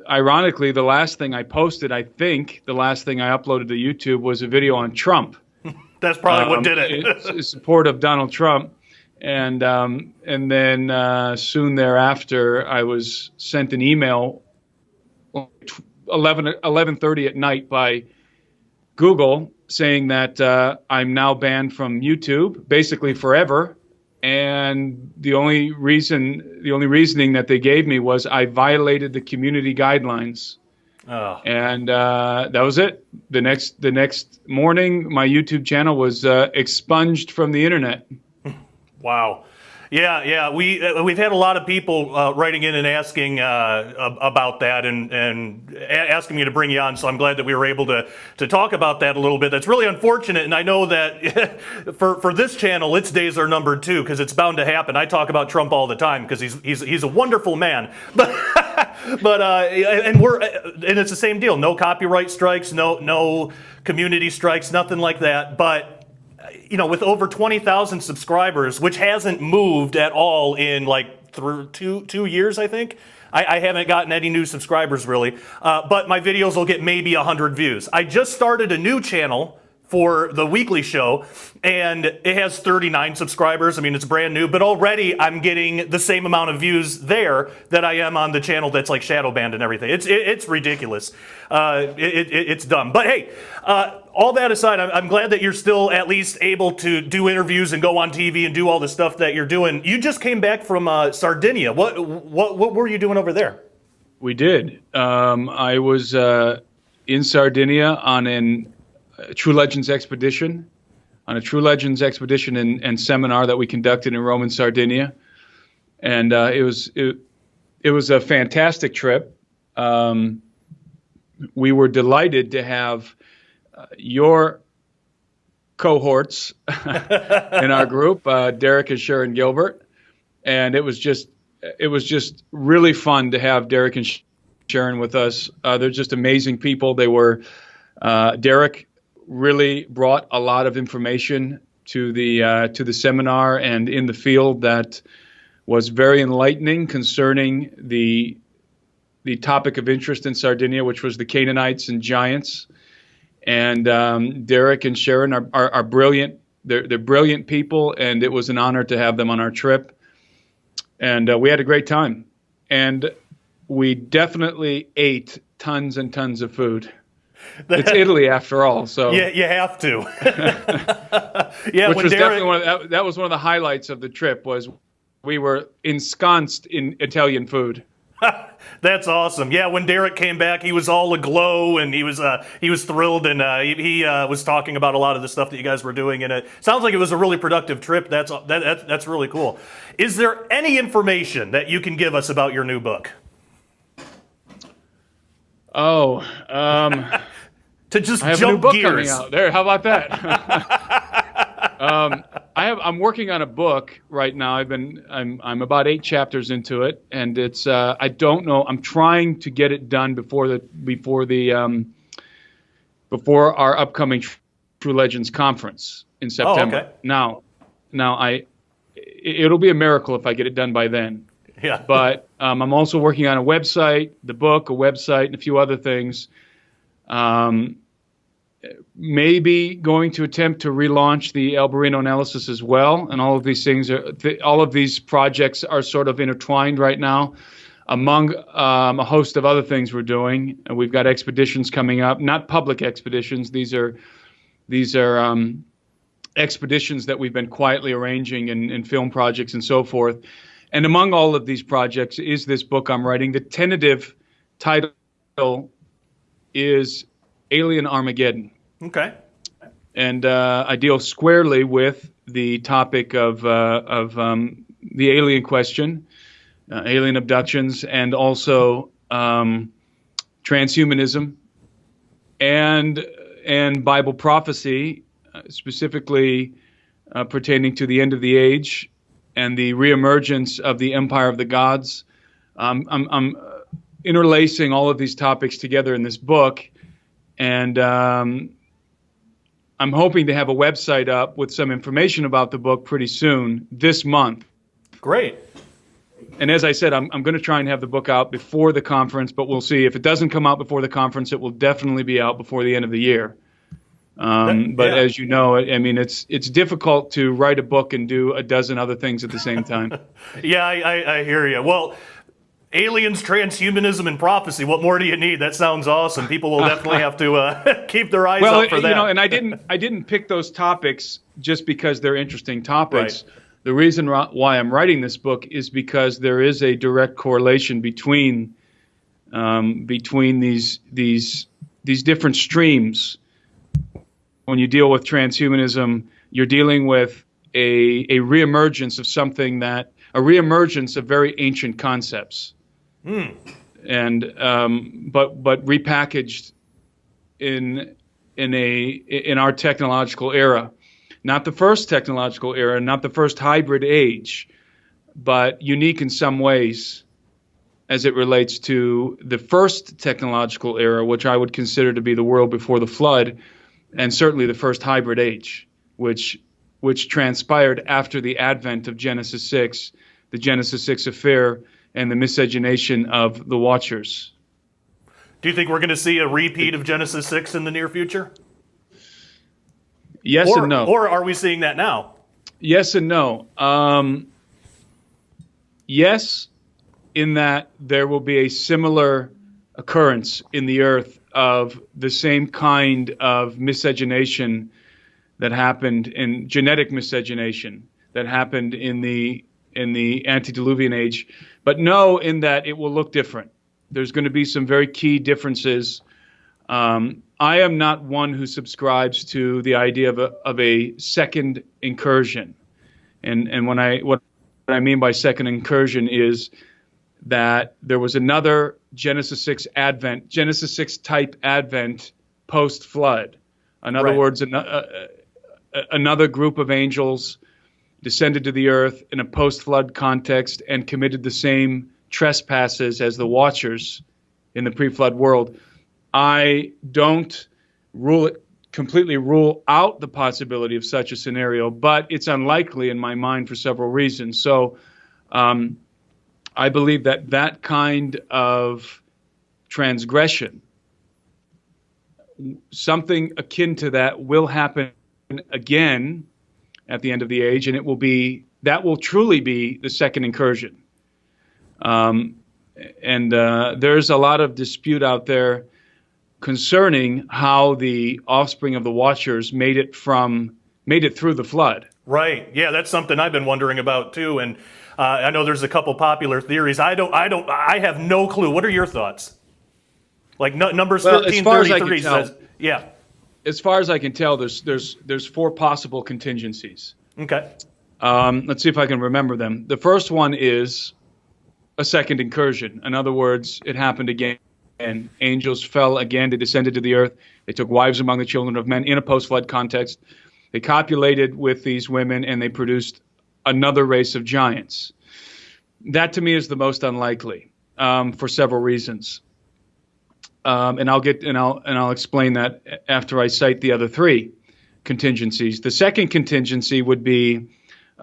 ironically, the last thing I posted, I think the last thing I uploaded to YouTube was a video on Trump. That's probably what did it. In support of Donald Trump. And then soon thereafter, I was sent an email 11:30 at night by Google saying that I'm now banned from YouTube, basically forever. And the only reasoning that they gave me was I violated the community guidelines. Oh. And that was it. The next morning, my YouTube channel was expunged from the internet. Wow. Yeah. We've had a lot of people writing in and asking about that and asking me to bring you on. So I'm glad that we were able to talk about that a little bit. That's really unfortunate, and I know that for this channel, its days are numbered too, because it's bound to happen. I talk about Trump all the time because he's a wonderful man, but and it's the same deal. No copyright strikes, no community strikes, nothing like that. But with over 20,000 subscribers, which hasn't moved at all in like through two years, I think. I haven't gotten any new subscribers really, but my videos will get maybe 100 views. I just started a new channel for the weekly show, and it has 39 subscribers. I mean, it's brand new, but already I'm getting the same amount of views there that I am on the channel that's like shadow banned and everything. It's ridiculous. It's dumb. But hey, all that aside, I'm glad that you're still at least able to do interviews and go on TV and do all the stuff that you're doing. You just came back from Sardinia. What were you doing over there? We did. I was in Sardinia on a True Legends expedition, and seminar that we conducted in Rome and Sardinia, and it was a fantastic trip. We were delighted to have your cohorts in our group, Derek and Sharon Gilbert, and it was just really fun to have Derek and Sharon with us. They're just amazing people. They were Derek really brought a lot of information to the seminar and in the field that was very enlightening concerning the topic of interest in Sardinia, which was the Canaanites and giants. And Derek and Sharon are brilliant. They're brilliant people, and it was an honor to have them on our trip. And we had a great time. And we definitely ate tons and tons of food. It's Italy after all, so yeah, you have to. Yeah, which was definitely that was one of the highlights of the trip. Was we were ensconced in Italian food. That's awesome. Yeah, when Derek came back, he was all aglow, and he was thrilled, and he was talking about a lot of the stuff that you guys were doing, and it sounds like it was a really productive trip. That's really cool. Is there any information that you can give us about your new book? Oh, to just I have jump a new book gears. coming out there. How about that? I'm working on a book right now. I'm about 8 chapters into it, and it's I don't know. I'm trying to get it done before our upcoming True Legends conference in September. Oh, okay. It'll be a miracle if I get it done by then. Yeah. But I'm also working on a website, the book, a website, and a few other things. Maybe going to attempt to relaunch the Alberino analysis as well. And all of these things all of these projects are sort of intertwined right now among a host of other things we're doing. And we've got expeditions coming up, not public expeditions. These are expeditions that we've been quietly arranging in film projects and so forth. And among all of these projects is this book I'm writing. The tentative title is Alien Armageddon. Okay. And I deal squarely with the topic of the alien question, alien abductions, and also transhumanism and Bible prophecy, specifically pertaining to the end of the age and the reemergence of the empire of the gods. I'm interlacing all of these topics together in this book, and I'm hoping to have a website up with some information about the book pretty soon, this month. Great. And as I said, I'm going to try and have the book out before the conference, but we'll see. If it doesn't come out before the conference, it will definitely be out before the end of the year. But as you know, I mean, it's difficult to write a book and do a dozen other things at the same time. Yeah, I hear you. Well, aliens, transhumanism, and prophecy. What more do you need? That sounds awesome. People will definitely have to keep their eyes up for that. You know, and I didn't pick those topics just because they're interesting topics. Right. The reason why I'm writing this book is because there is a direct correlation between these different streams. When you deal with transhumanism, you're dealing with a reemergence of a reemergence of very ancient concepts, and but repackaged in our technological era. Not the first technological era, not the first hybrid age, but unique in some ways as it relates to the first technological era, which I would consider to be the world before the flood, and certainly the first hybrid age, which transpired after the advent of Genesis 6, the Genesis 6 affair, and the miscegenation of the Watchers. Do you think we're going to see a repeat of Genesis 6 in the near future? Yes and no. Or are we seeing that now? Yes and no. Yes, in that there will be a similar occurrence in the earth of the same kind of miscegenation that happened in genetic miscegenation that happened in the antediluvian age. But no, in that it will look different. There's going to be some very key differences. I am not one who subscribes to the idea of a second incursion, and what I mean by second incursion is that there was another Genesis 6 type advent post flood. In other words, another group of angels descended to the earth in a post flood context and committed the same trespasses as the Watchers in the pre-flood world. I don't completely rule out the possibility of such a scenario, but it's unlikely in my mind for several reasons. So I believe that kind of transgression, something akin to that, will happen again at the end of the age, and that will truly be the second incursion. There's a lot of dispute out there concerning how the offspring of the Watchers made it through the flood. Right. Yeah, that's something I've been wondering about too. And I know there's a couple popular theories. I have no clue. What are your thoughts? Like Numbers 13:33 says, yeah. As far as I can tell, there's four possible contingencies. Okay. Let's see if I can remember them. The first one is a second incursion. In other words, it happened again. And angels fell again. They descended to the earth. They took wives among the children of men in a post-flood context. They copulated with these women, and they produced another race of giants. That, to me, is the most unlikely for several reasons. And I'll explain that after I cite the other three contingencies. The second contingency would be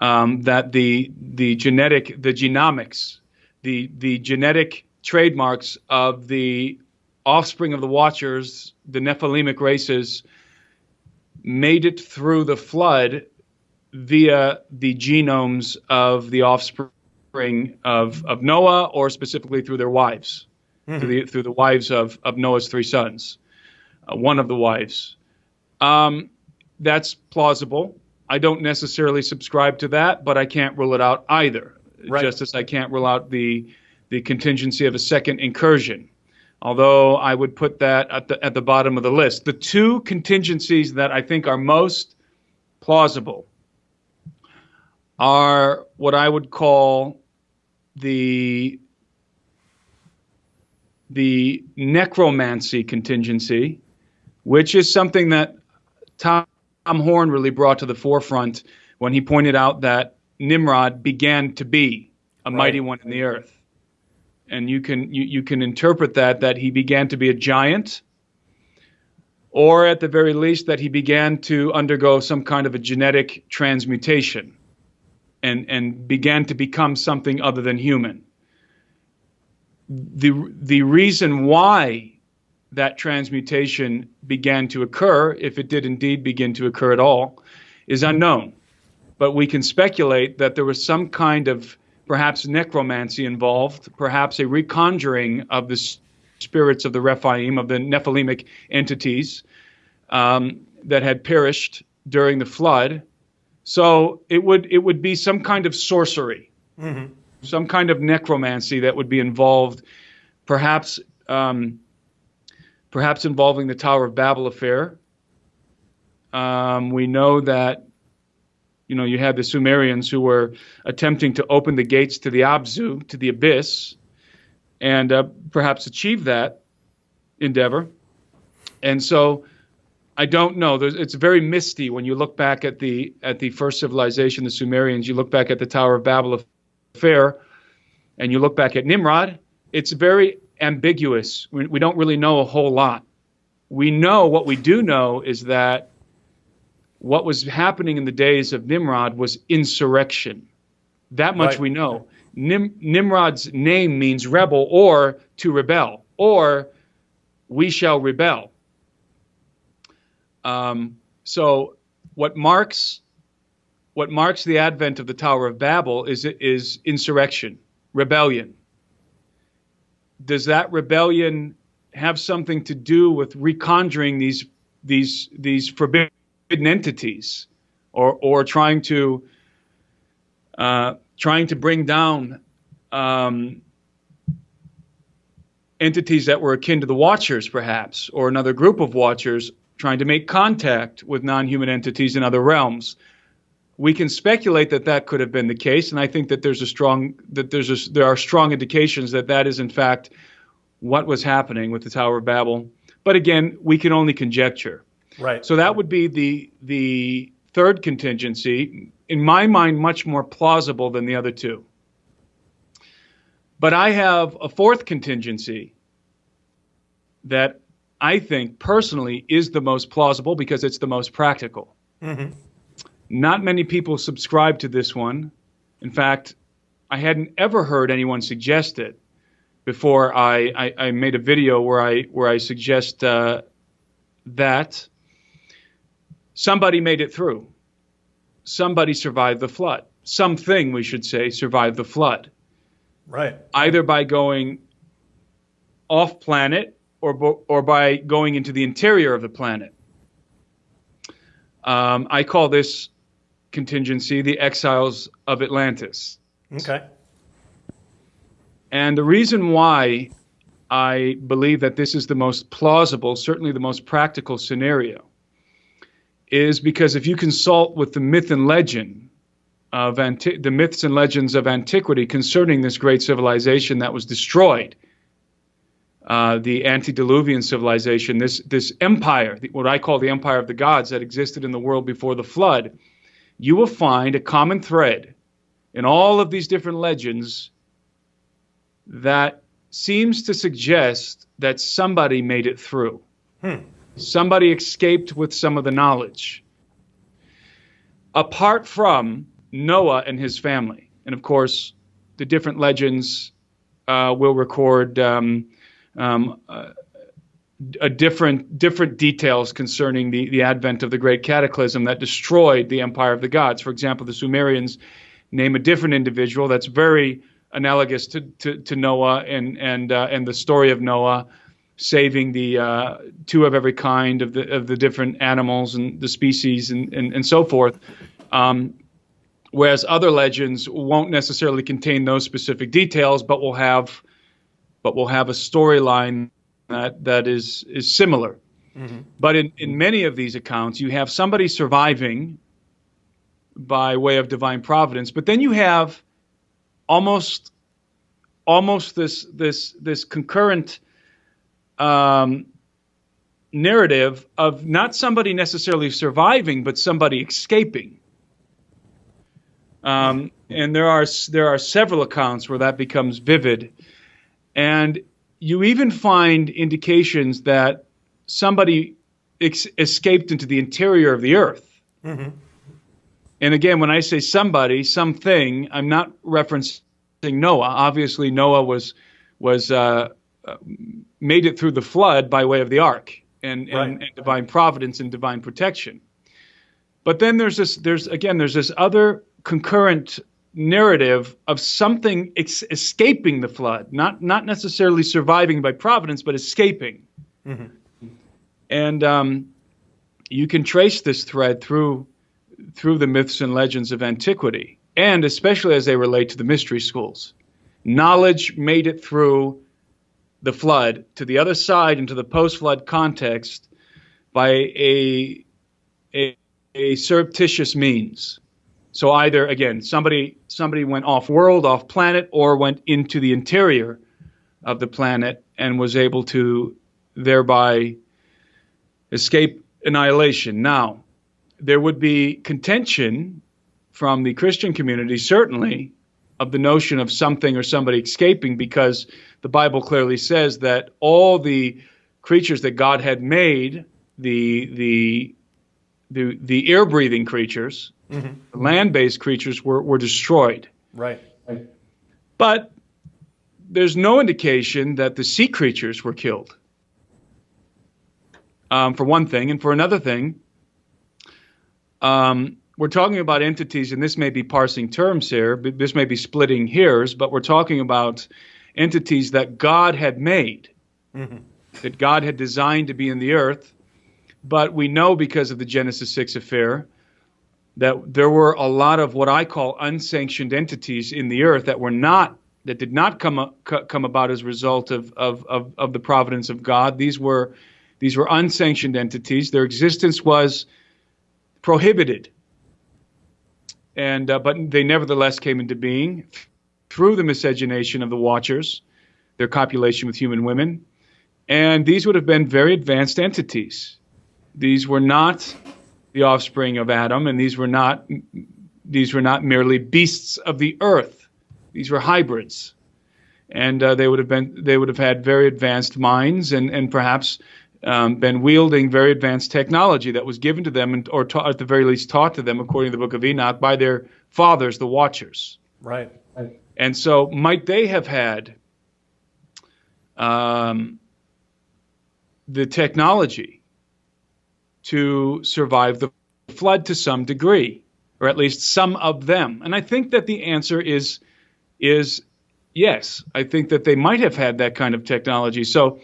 that the genomics, the genetic trademarks of the offspring of the Watchers, the Nephilimic races, made it through the flood via the genomes of the offspring of Noah, or specifically through their wives, through the wives of Noah's three sons, one of the wives. That's plausible. I don't necessarily subscribe to that, but I can't rule it out either, just as I can't rule out the contingency of a second incursion, although I would put that at the bottom of the list. The two contingencies that I think are most plausible are what I would call the necromancy contingency, which is something that Tom Horn really brought to the forefront when he pointed out that Nimrod began to be a mighty one in the earth. And you can interpret that he began to be a giant, or at the very least that he began to undergo some kind of a genetic transmutation. and began to become something other than human. The reason why that transmutation began to occur, if it did indeed begin to occur at all, is unknown. But we can speculate that there was some kind of perhaps necromancy involved, perhaps a reconjuring of the spirits of the Rephaim, of the Nephilimic entities that had perished during the flood. So it would be some kind of sorcery, some kind of necromancy that would be involved, perhaps involving the Tower of Babel affair. We know that, you had the Sumerians who were attempting to open the gates to the Abzu, to the abyss, and perhaps achieve that endeavor. And so I don't know. It's very misty when you look back at the first civilization, the Sumerians. You look back at the Tower of Babel affair, and you look back at Nimrod. It's very ambiguous. We don't really know a whole lot. What we do know is that what was happening in the days of Nimrod was insurrection. That much we know. Nimrod's name means rebel, or to rebel, or we shall rebel. So what marks the advent of the Tower of Babel is insurrection, rebellion. Does that rebellion have something to do with reconjuring these forbidden entities, or trying to bring down entities that were akin to the Watchers, perhaps, or another group of Watchers trying to make contact with non-human entities in other realms? We can speculate that could have been the case, and I think that there are strong indications that is in fact what was happening with the Tower of Babel. But again, we can only conjecture. Right. So that would be the third contingency, in my mind, much more plausible than the other two. But I have a fourth contingency that I think personally is the most plausible because it's the most practical. Mm-hmm. Not many people subscribe to this one. In fact, I hadn't ever heard anyone suggest it before I made a video where I suggest that somebody made it through. Somebody survived the flood. Something, we should say, survived the flood. Right. Either by going off planet or by going into the interior of the planet. I call this contingency the exiles of Atlantis. Okay. And the reason why I believe that this is the most plausible, certainly the most practical scenario, is because if you consult with the myth and legend of the myths and legends of antiquity concerning this great civilization that was destroyed, the antediluvian civilization, this empire, what I call the empire of the gods that existed in the world before the flood, you will find a common thread in all of these different legends that seems to suggest that somebody made it through. Somebody escaped with some of the knowledge. Apart from Noah and his family. And of course, the different legends will record different details concerning the advent of the great cataclysm that destroyed the empire of the gods. For example, the Sumerians name a different individual that's very analogous to Noah and the story of Noah saving the two of every kind of the different animals and the species and so forth. Whereas other legends won't necessarily contain those specific details, but will have a storyline that is similar. Mm-hmm. But in many of these accounts, you have somebody surviving by way of divine providence, but then you have almost this concurrent narrative of not somebody necessarily surviving, but somebody escaping. And there are several accounts where that becomes vivid, and you even find indications that somebody escaped into the interior of the earth. Mm-hmm. And again, when I say somebody, something, I'm not referencing Noah. Obviously, Noah was made it through the flood by way of the ark and divine providence and divine protection. But then there's this other concurrent narrative of something escaping the flood, not necessarily surviving by providence, but escaping. Mm-hmm. And you can trace this thread through the myths and legends of antiquity, and especially as they relate to the mystery schools. Knowledge made it through the flood to the other side into the post-flood context by a surreptitious means. So either, again, somebody went off-world, off-planet, or went into the interior of the planet and was able to thereby escape annihilation. Now, there would be contention from the Christian community, certainly, of the notion of something or somebody escaping, because the Bible clearly says that all the creatures that God had made, the air-breathing creatures, mm-hmm. the land-based creatures, were destroyed. Right. But there's no indication that the sea creatures were killed, for one thing. And for another thing, we're talking about entities, and this may be parsing terms here, this may be splitting hairs, but we're talking about entities that God had made, mm-hmm. that God had designed to be in the earth. But we know, because of the Genesis 6 affair, that there were a lot of what I call unsanctioned entities in the earth that did not come about as a result of the providence of God. These were unsanctioned entities. Their existence was prohibited, and but they nevertheless came into being through the miscegenation of the Watchers, their copulation with human women, and these would have been very advanced entities. These were not the offspring of Adam, and these were not merely beasts of the earth. These were hybrids, and they would have had very advanced minds, and perhaps been wielding very advanced technology that was given to them, or at the very least taught to them, according to the Book of Enoch, by their fathers, the Watchers. Right. And so, might they have had the technology to survive the flood to some degree, or at least some of them? And I think that the answer is yes. I think that they might have had that kind of technology. So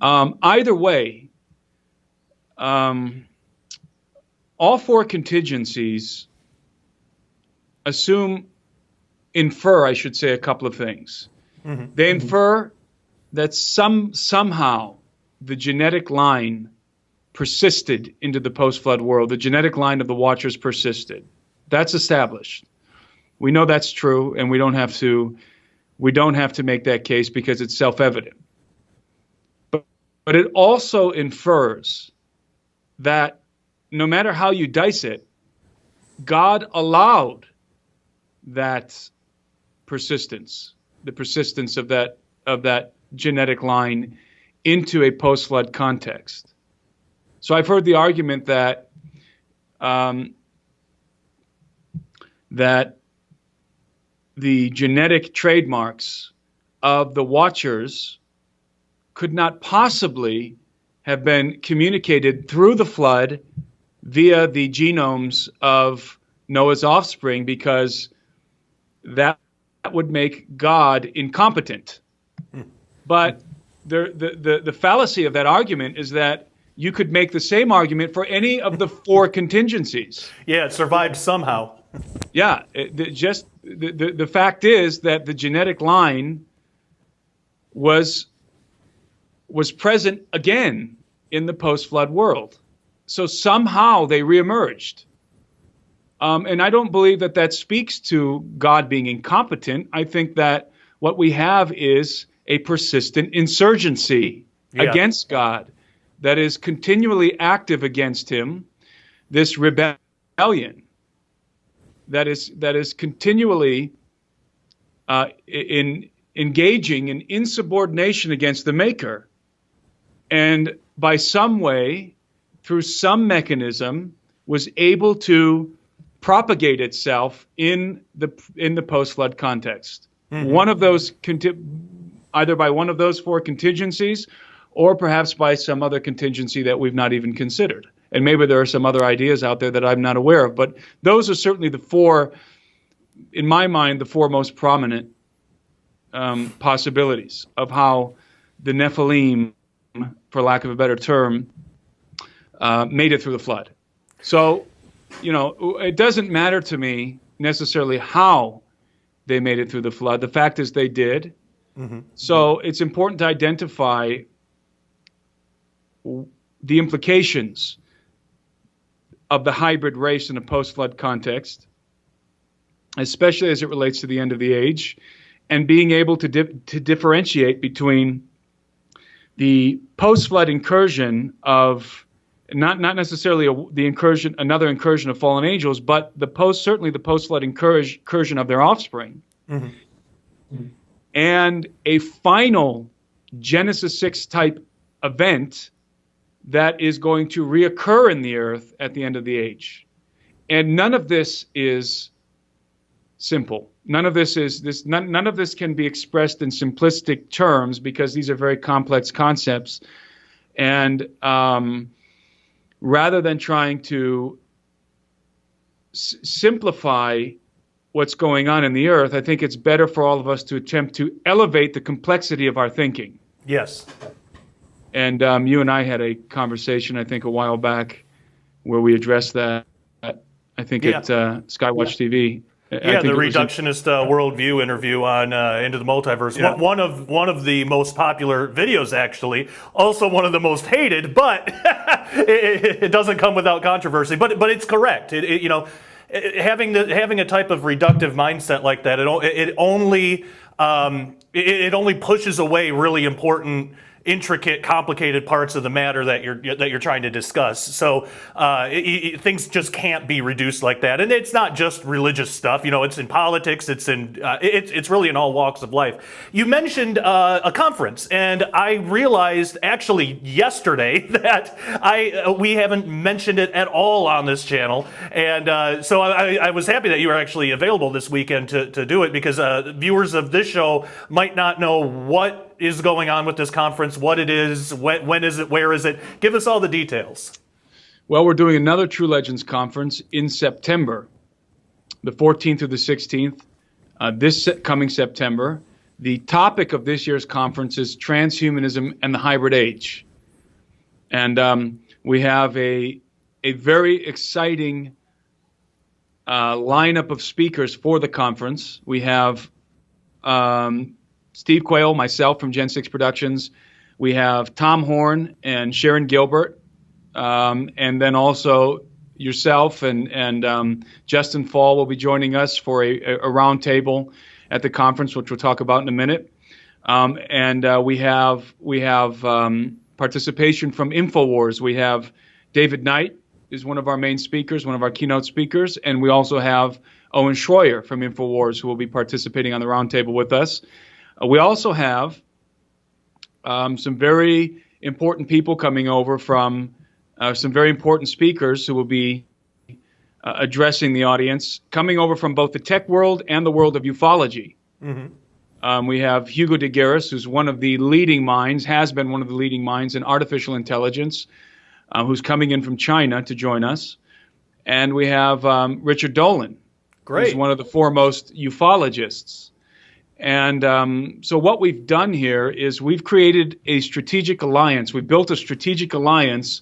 either way, all four contingencies infer, I should say, a couple of things. Mm-hmm. They infer that somehow the genetic line persisted into the post-flood world. The genetic line of the Watchers persisted. That's established. We know that's true, and we don't have to make that case because it's self-evident. But it also infers that no matter how you dice it, God allowed that persistence, the persistence of that genetic line into a post-flood context. So I've heard the argument that that the genetic trademarks of the Watchers could not possibly have been communicated through the flood via the genomes of Noah's offspring, because that would make God incompetent. But the fallacy of that argument is that you could make the same argument for any of the four contingencies. Yeah, it survived somehow. Yeah, the fact is that the genetic line was present again in the post-flood world. So somehow they reemerged. And I don't believe that speaks to God being incompetent. I think that what we have is a persistent insurgency against God that is continually active against him, this rebellion that is continually engaging in insubordination against the Maker, and by some way, through some mechanism, was able to propagate itself in the post-flood context. Mm-hmm. One of those, either by one of those four contingencies, or perhaps by some other contingency that we've not even considered. And maybe there are some other ideas out there that I'm not aware of, but those are certainly the four, in my mind, the four most prominent possibilities of how the Nephilim, for lack of a better term, made it through the flood. So, it doesn't matter to me necessarily how they made it through the flood. The fact is they did. Mm-hmm. So it's important to identify the implications of the hybrid race in a post-flood context, especially as it relates to the end of the age, and being able to differentiate between the post-flood incursion of not necessarily another incursion of fallen angels, but certainly the post-flood incursion of their offspring, mm-hmm. and a final Genesis 6 type event that is going to reoccur in the earth at the end of the age. And none of this is simple. None of this can be expressed in simplistic terms, because these are very complex concepts. And rather than trying to simplify what's going on in the earth, I think it's better for all of us to attempt to elevate the complexity of our thinking. Yes. And you and I had a conversation, I think, a while back where we addressed that, I think, at Skywatch TV. Yeah, the reductionist worldview interview on Into the Multiverse. Yeah. One of the most popular videos, actually. Also one of the most hated, but it doesn't come without controversy. But it's correct. Having a type of reductive mindset like that, it only pushes away really important, intricate, complicated parts of the matter that you're trying to discuss. So things just can't be reduced like that. And it's not just religious stuff. It's in politics. It's really in all walks of life. You mentioned a conference, and I realized actually yesterday that we haven't mentioned it at all on this channel. And so I was happy that you were actually available this weekend to do it, because viewers of this show might not know what is going on with this conference, what it is, when is it, where is it? Give us all the details. Well, we're doing another True Legends conference in September, the 14th through the 16th, this coming September. The topic of this year's conference is transhumanism and the hybrid age. And we have a very exciting lineup of speakers for the conference. We have Steve Quayle, myself from Gen 6 Productions. We have Tom Horn and Sharon Gilbert, and then also yourself and Justin Fall will be joining us for a round table at the conference, which we'll talk about in a minute. And we have participation from InfoWars. We have David Knight is one of our main speakers, one of our keynote speakers, and we also have Owen Schroyer from InfoWars, who will be participating on the round table with us. We also have some very important people coming over from some very important speakers who will be addressing the audience, coming over from both the tech world and the world of ufology. Mm-hmm. We have Hugo de Garis, who's one of the leading minds, has been one of the leading minds in artificial intelligence, who's coming in from China to join us. And we have Richard Dolan, who's one of the foremost ufologists. And so what we've done here is we've created a strategic alliance. We've built a strategic alliance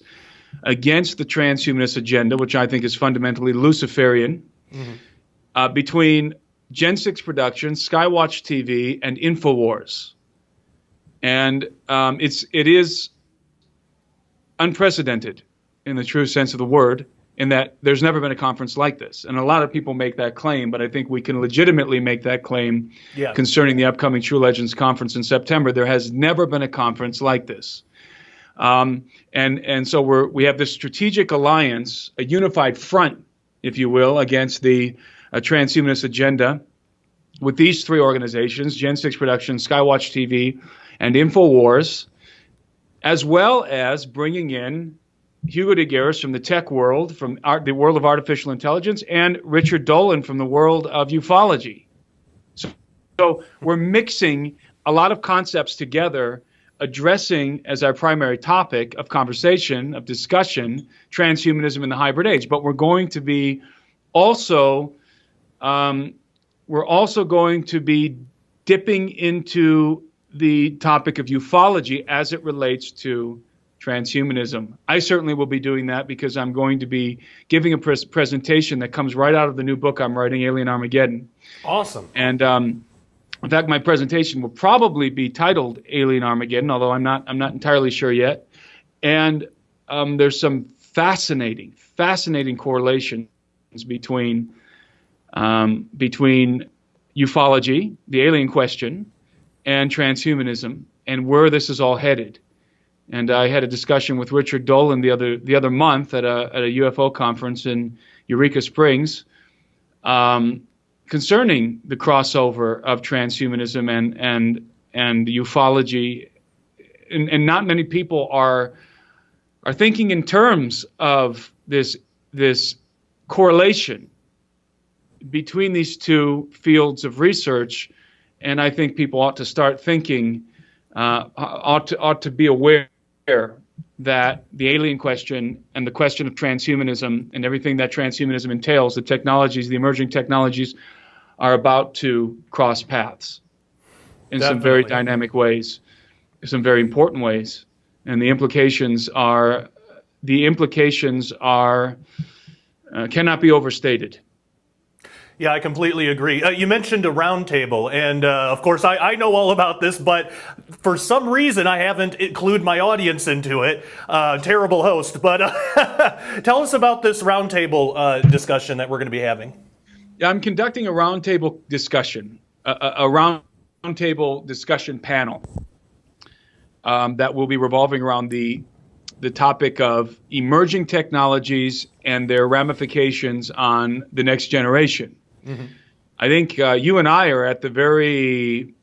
against the transhumanist agenda, which I think is fundamentally Luciferian, mm-hmm. Between Gen 6 Productions, Skywatch TV, and InfoWars. And it is unprecedented in the true sense of the word, in that there's never been a conference like this. And a lot of people make that claim, but I think we can legitimately make that claim concerning the upcoming True Legends conference in September. There has never been a conference like this. And so we have this strategic alliance, a unified front, if you will, against the transhumanist agenda with these three organizations, Gen 6 Productions, Skywatch TV, and InfoWars, as well as bringing in Hugo de Garis from the tech world, from the world of artificial intelligence, and Richard Dolan from the world of ufology. So we're mixing a lot of concepts together, addressing as our primary topic of conversation, of discussion, transhumanism in the hybrid age. But we're going to be also, going to be dipping into the topic of ufology as it relates to transhumanism. I certainly will be doing that because I'm going to be giving a presentation that comes right out of the new book I'm writing, Alien Armageddon. Awesome. And in fact, my presentation will probably be titled Alien Armageddon, although I'm not entirely sure yet. And there's some fascinating correlations between ufology, the alien question, and transhumanism, and where this is all headed. And I had a discussion with Richard Dolan the other month at a UFO conference in Eureka Springs concerning the crossover of transhumanism and ufology, and not many people are thinking in terms of this correlation between these two fields of research. And I think people ought to start thinking, ought to be aware that the alien question and the question of transhumanism and everything that transhumanism entails, the technologies, the emerging technologies, are about to cross paths in some very dynamic ways, some very important ways. And the implications are cannot be overstated. Yeah, I completely agree. You mentioned a roundtable, and of course, I know all about this, but for some reason, I haven't included my audience into it. Terrible host, but tell us about this roundtable discussion that we're going to be having. Yeah, I'm conducting a roundtable discussion, a roundtable discussion panel that will be revolving around the topic of emerging technologies and their ramifications on the next generation. Mm-hmm. I think you and I are at the very,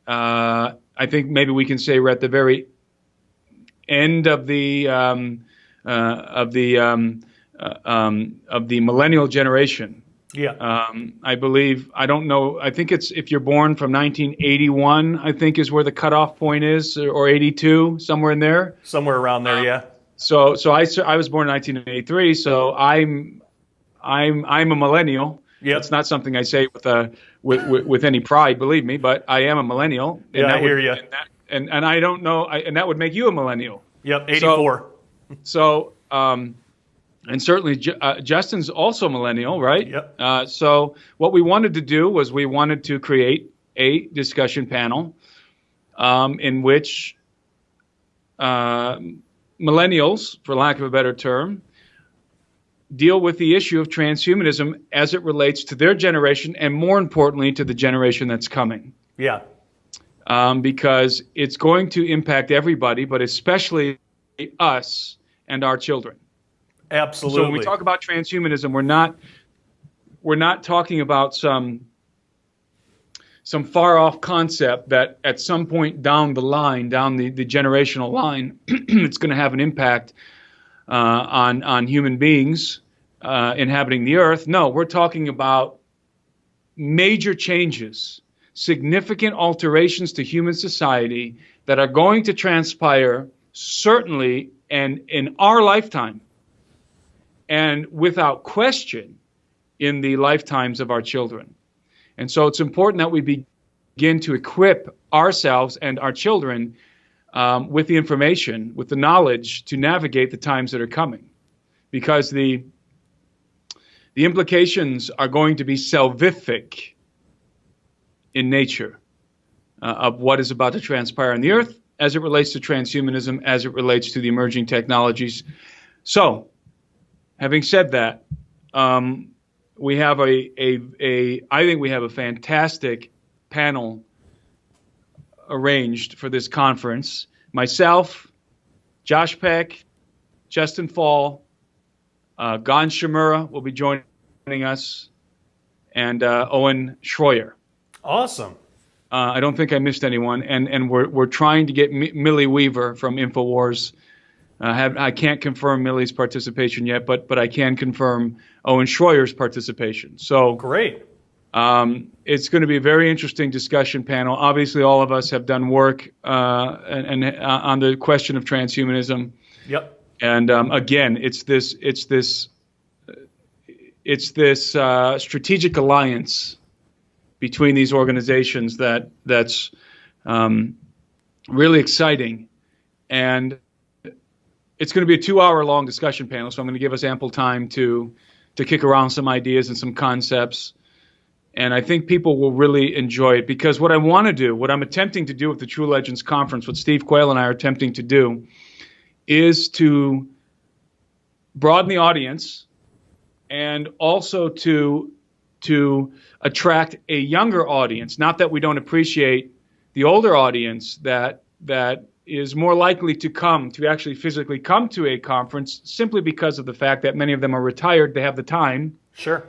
I think maybe we can say we're at the very end of the millennial generation. Yeah. I believe, I don't know, I think it's if you're born from 1981, I think is where the cutoff point is, or 82, somewhere in there. Somewhere around there, yeah. So I was born in 1983, so I'm a millennial. Yeah, it's not something I say with any pride, believe me, but I am a millennial. Yeah, I hear you. And I don't know, and that would make you a millennial. Yep, 84. So and certainly Justin's also millennial, right? Yep. So what we wanted to do was we wanted to create a discussion panel in which millennials, for lack of a better term, deal with the issue of transhumanism as it relates to their generation, and more importantly, to the generation that's coming. Yeah. Because it's going to impact everybody, but especially us and our children. Absolutely. So when we talk about transhumanism, we're not talking about some far off concept that at some point down the line, down the generational line, it's going to have an impact on human beings inhabiting the earth. No, we're talking about major changes, significant alterations to human society that are going to transpire certainly and in our lifetime, and without question in the lifetimes of our children. And so it's important that we begin to equip ourselves and our children with the information, with the knowledge to navigate the times that are coming. Because the implications are going to be salvific in nature of what is about to transpire on the earth as it relates to transhumanism, as it relates to the emerging technologies. So, having said that, we have I think we have a fantastic panel arranged for this conference. Myself, Josh Peck, Justin Fall, Gon Shimura will be joining us, and Owen Schroyer. Awesome. I don't think I missed anyone, and we're trying to get Millie Weaver from InfoWars I can't confirm Millie's participation yet, but I can confirm Owen Schroyer's participation. So great. It's going to be a very interesting discussion panel. Obviously, all of us have done work on the question of transhumanism. Yep. And again, it's this strategic alliance between these organizations that's really exciting. And it's going to be a 2-hour-long discussion panel, so I'm going to give us ample time to kick around some ideas and some concepts. And I think people will really enjoy it, because what I want to do, what I'm attempting to do with the True Legends Conference, what Steve Quayle and I are attempting to do, is to broaden the audience and also to attract a younger audience. Not that we don't appreciate the older audience that is more likely to actually physically come to a conference, simply because of the fact that many of them are retired. They have the time. Sure.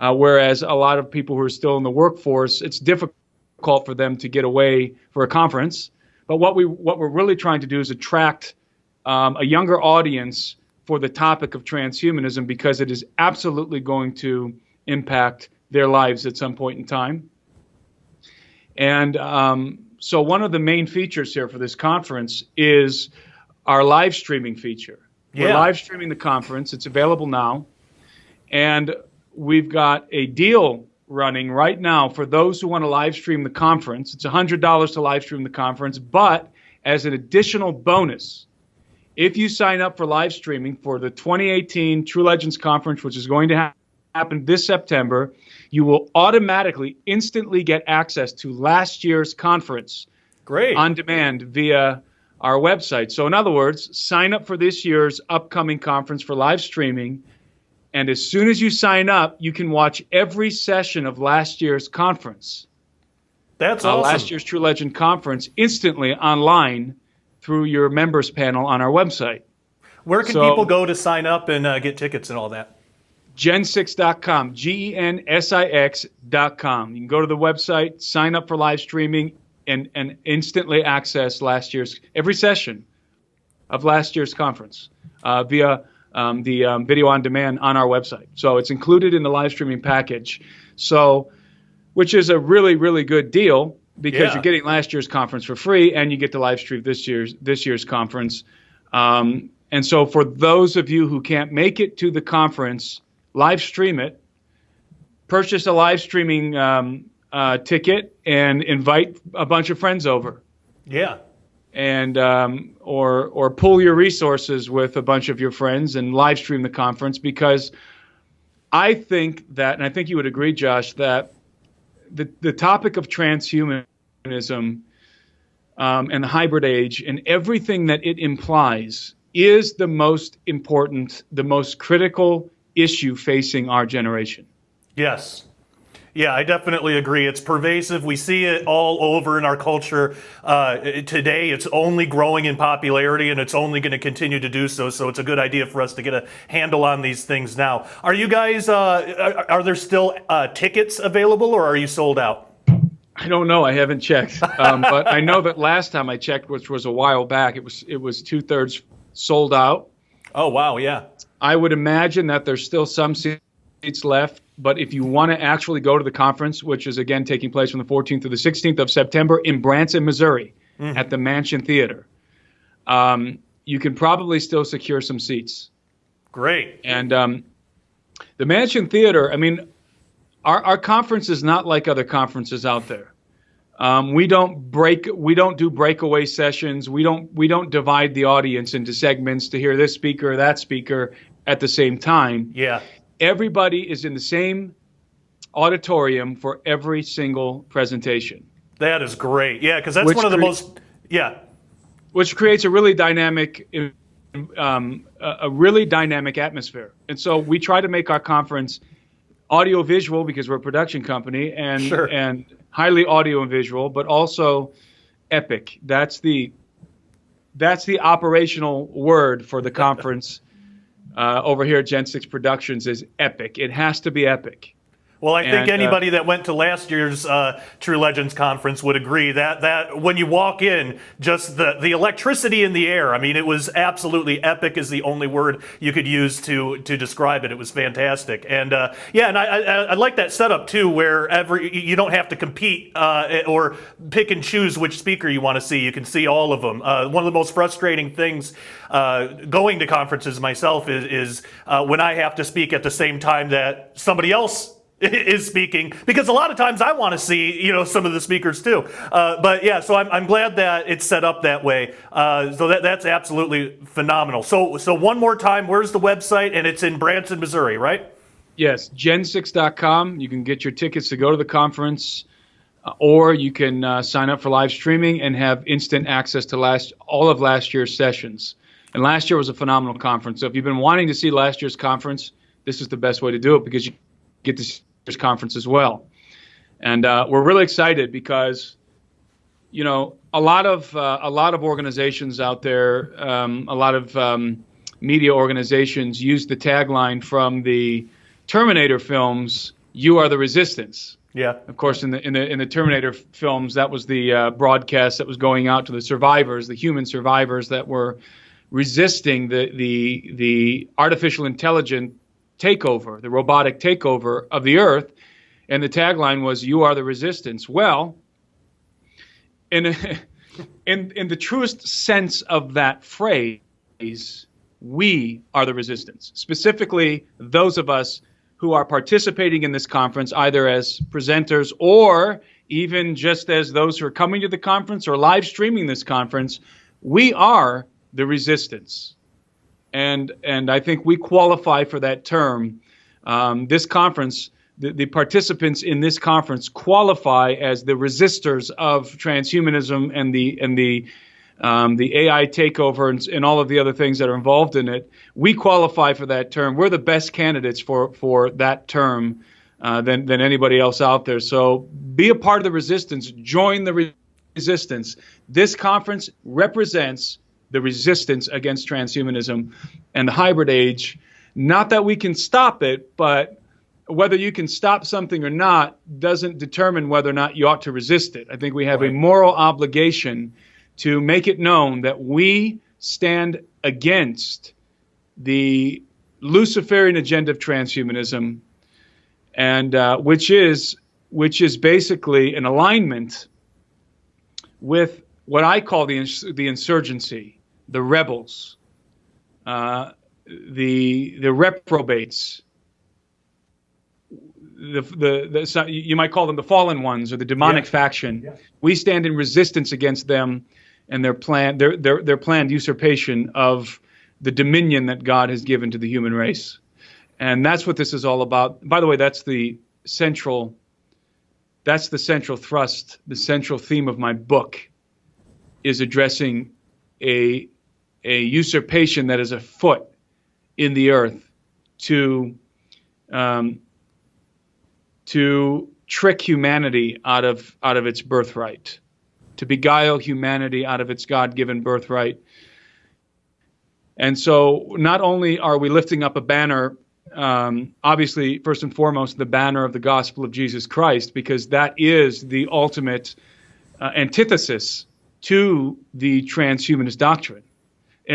Whereas a lot of people who are still in the workforce, it's difficult for them to get away for a conference. But what we're really trying to do is attract a younger audience for the topic of transhumanism, because it is absolutely going to impact their lives at some point in time. And so one of the main features here for this conference is our live streaming feature. Yeah. We're live streaming the conference. It's available now. And we've got a deal running right now for those who want to live stream the conference. It's $100 to live stream the conference, but as an additional bonus, if you sign up for live streaming for the 2018 True Legends Conference, which is going to happen this September, you will automatically, instantly get access to last year's conference. Great. On demand via our website. So in other words, sign up for this year's upcoming conference for live streaming, and as soon as you sign up, you can watch every session of last year's conference. That's awesome. Last year's True Legend Conference instantly online through your members panel on our website. Where can people go to sign up and get tickets and all that? Gen6.com, GENSIX.com. You can go to the website, sign up for live streaming, and instantly access every session of last year's conference via the video on demand on our website. So it's included in the live streaming package. So, which is a really, really good deal, because you're getting last year's conference for free, and you get to live stream this year's conference. And so for those of you who can't make it to the conference, live stream it, purchase a live streaming ticket, and invite a bunch of friends over. Yeah. And or pool your resources with a bunch of your friends and live stream the conference, because I think that, and I think you would agree, Josh, that the topic of transhumanism and the hybrid age and everything that it implies is the most important, the most critical issue facing our generation. Yes. Yeah, I definitely agree. It's pervasive. We see it all over in our culture today. It's only growing in popularity, and it's only going to continue to do so. So it's a good idea for us to get a handle on these things now. Are you guys, are there still tickets available, or are you sold out? I don't know. I haven't checked. But I know that last time I checked, which was a while back, it was 2/3 sold out. Oh, wow. Yeah. I would imagine that there's still some seats left. But if you want to actually go to the conference, which is, again, taking place from the 14th to the 16th of September in Branson, Missouri, at the Mansion Theater, you can probably still secure some seats. Great. And the Mansion Theater, I mean, our conference is not like other conferences out there. We don't do breakaway sessions. We don't divide the audience into segments to hear this speaker or that speaker at the same time. Yeah. Everybody is in the same auditorium for every single presentation. That is great. Yeah, because that's one of the most, which creates a really dynamic atmosphere. And so we try to make our conference audio visual, because we're a production company, and highly audio and visual, but also epic. That's the operational word for the conference over here at Gen 6 Productions, is epic. It has to be epic. Well, I think anybody that went to last year's True Legends conference would agree that when you walk in, just the electricity in the air, I mean, it was absolutely epic is the only word you could use to describe it. It was fantastic. And and I like that setup too, where you don't have to compete or pick and choose which speaker you want to see. You can see all of them. One of the most frustrating things going to conferences myself is when I have to speak at the same time that somebody else is speaking, because a lot of times I want to see some of the speakers too. But yeah, so I'm glad that it's set up that way. So that's absolutely phenomenal. So one more time, where's the website? And it's in Branson, Missouri, right? Yes, gen6.com. You can get your tickets to go to the conference, or you can sign up for live streaming and have instant access to all of last year's sessions. And last year was a phenomenal conference. So if you've been wanting to see last year's conference, this is the best way to do it, because you get to see this conference as well. And we're really excited because, a lot of organizations out there, a lot of media organizations use the tagline from the Terminator films, "You are the resistance." Yeah. Of course, in the Terminator films, that was the broadcast that was going out to the survivors, the human survivors that were resisting the artificial intelligence takeover, the robotic takeover of the earth, and the tagline was "You are the resistance." Well, in the truest sense of that phrase, we are the resistance. Specifically, those of us who are participating in this conference, either as presenters or even just as those who are coming to the conference or live streaming this conference, we are the resistance. And I think we qualify for that term. This conference, the participants in this conference qualify as the resistors of transhumanism and the AI takeover and all of the other things that are involved in it. We qualify for that term. We're the best candidates for that term than anybody else out there. So be a part of the resistance. Join the resistance. This conference represents the resistance against transhumanism and the hybrid age. Not that we can stop it, but whether you can stop something or not doesn't determine whether or not you ought to resist it. I think we have a moral obligation to make it known that we stand against the Luciferian agenda of transhumanism, and which is basically an alignment with what I call the insurgency, the rebels, the reprobates, you might call them the fallen ones or the demonic faction. Yeah. We stand in resistance against them and their planned usurpation of the dominion that God has given to the human race. And that's what this is all about. By the way, that's the central thrust, the central theme of my book, is addressing a usurpation that is afoot in the earth to trick humanity out of its birthright, to beguile humanity out of its God-given birthright. And so not only are we lifting up a banner, obviously, first and foremost, the banner of the gospel of Jesus Christ, because that is the ultimate antithesis to the transhumanist doctrine.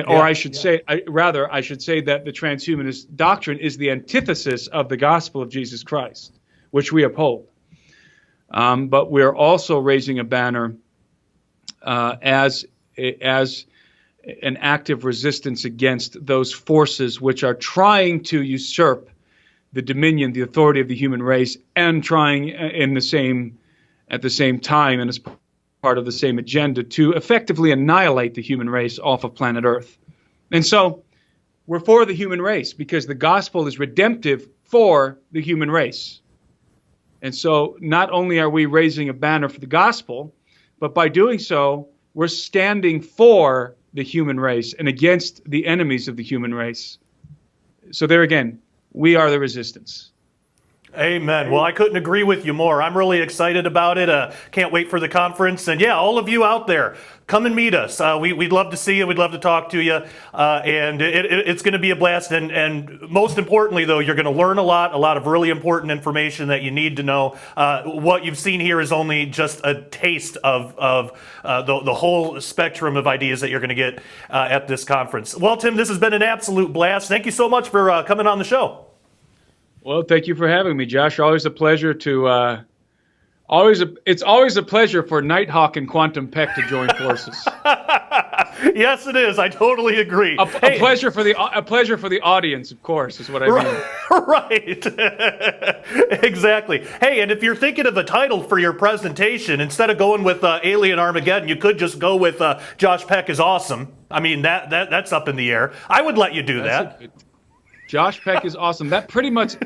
Or I should say that the transhumanist doctrine is the antithesis of the gospel of Jesus Christ, which we uphold. But we're also raising a banner as an active resistance against those forces which are trying to usurp the dominion, the authority of the human race, and trying at the same time and as part of the same agenda to effectively annihilate the human race off of planet Earth. And so we're for the human race because the gospel is redemptive for the human race. And so not only are we raising a banner for the gospel, but by doing so, we're standing for the human race and against the enemies of the human race. So there again, we are the resistance. Amen. Well, I couldn't agree with you more. I'm really excited about it. Can't wait for the conference. And yeah, all of you out there, come and meet us. We'd love to see you. We'd love to talk to you. And it's going to be a blast. And most importantly, though, you're going to learn a lot of really important information that you need to know. What you've seen here is only just a taste of the whole spectrum of ideas that you're going to get at this conference. Well, Tim, this has been an absolute blast. Thank you so much for coming on the show. Well, thank you for having me, Josh. Always a pleasure to. It's always a pleasure for Nighthawk and Quantum Peck to join forces. Yes, it is. I totally agree. A pleasure for the audience, of course, is what I mean. Right. Exactly. Hey, and if you're thinking of a title for your presentation, instead of going with Alien Armageddon, you could just go with Josh Peck is awesome. I mean, that's up in the air. I would let you do that. Josh Peck is awesome. That pretty much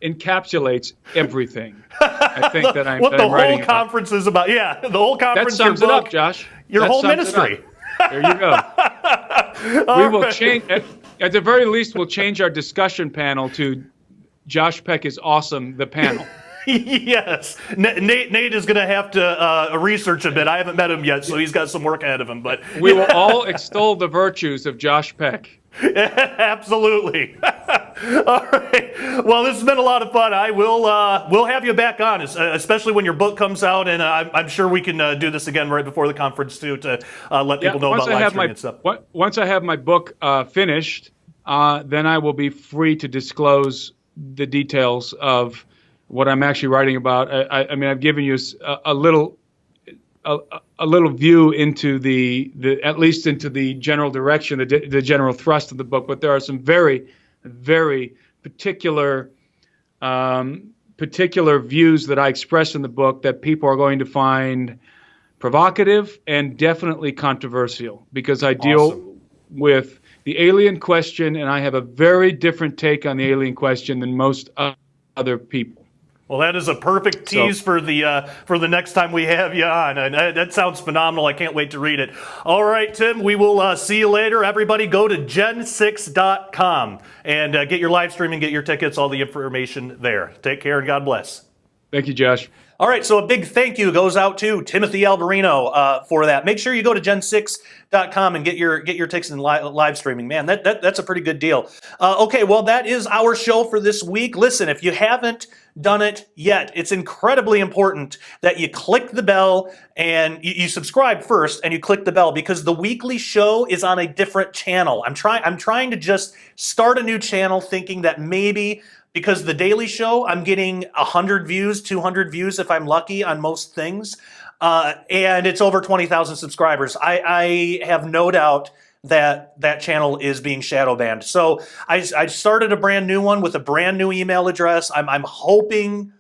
encapsulates everything. I think that I'm what the writing whole conference is about. Yeah, the whole conference. That sums it up, Josh. Your whole ministry. There you go. We will change. At the very least, we'll change our discussion panel to Josh Peck is awesome. The panel. Yes, Nate is going to have to research a bit. I haven't met him yet, so he's got some work ahead of him. But we will all extol the virtues of Josh Peck. Absolutely. All right. Well, this has been a lot of fun. We'll have you back on, especially when your book comes out, and I'm sure we can do this again right before the conference too to let people know about live streaming and stuff. Once I have my book finished, then I will be free to disclose the details of what I'm actually writing about. I mean, I've given you a little view into the at least into the general direction, the general thrust of the book. But there are some very, very particular views that I express in the book that people are going to find provocative and definitely controversial, because I deal with the alien question, and I have a very different take on the alien question than most other people. Well, that is a perfect tease for the next time we have you on. And that sounds phenomenal. I can't wait to read it. All right, Tim, we will see you later. Everybody go to gen6.com and get your live streaming, get your tickets, all the information there. Take care and God bless. Thank you, Josh. All right, so a big thank you goes out to Timothy Alberino for that. Make sure you go to gen6.com and get your tickets and live streaming. Man, that's a pretty good deal. Okay, well, that is our show for this week. Listen, if you haven't done it yet, it's incredibly important that you click the bell and you subscribe first and you click the bell, because the weekly show is on a different channel. I'm trying to just start a new channel, thinking that maybe because the daily show, I'm getting 100 views, 200 views if I'm lucky on most things, and it's over 20,000 subscribers. I have no doubt that channel is being shadow banned. So I started a brand new one with a brand new email address. I'm hoping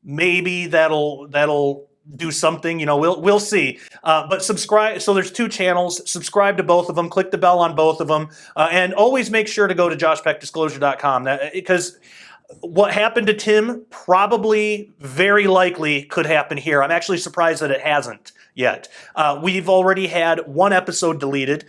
maybe that'll do something. You know, we'll see. But subscribe. So there's two channels. Subscribe to both of them. Click the bell on both of them, and always make sure to go to joshpeckdisclosure.com, because what happened to Tim probably, very likely, could happen here. I'm actually surprised that it hasn't yet. We've already had one episode deleted.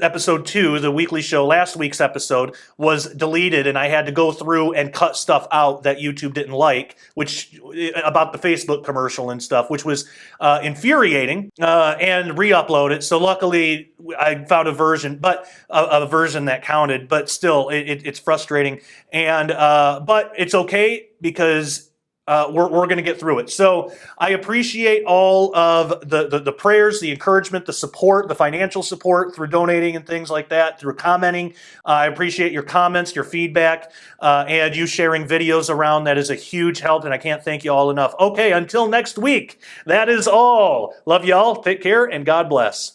Episode 2, the weekly show, last week's episode, was deleted, and I had to go through and cut stuff out that YouTube didn't like, which about the Facebook commercial and stuff, which was infuriating, and re-upload it. So luckily, I found a version that counted, but still, it's frustrating. And but it's okay, because we're going to get through it. So I appreciate all of the prayers, the encouragement, the support, the financial support through donating and things like that, through commenting. I appreciate your comments, your feedback, and you sharing videos around. That is a huge help, and I can't thank you all enough. Okay, until next week, that is all. Love you all. Take care, and God bless.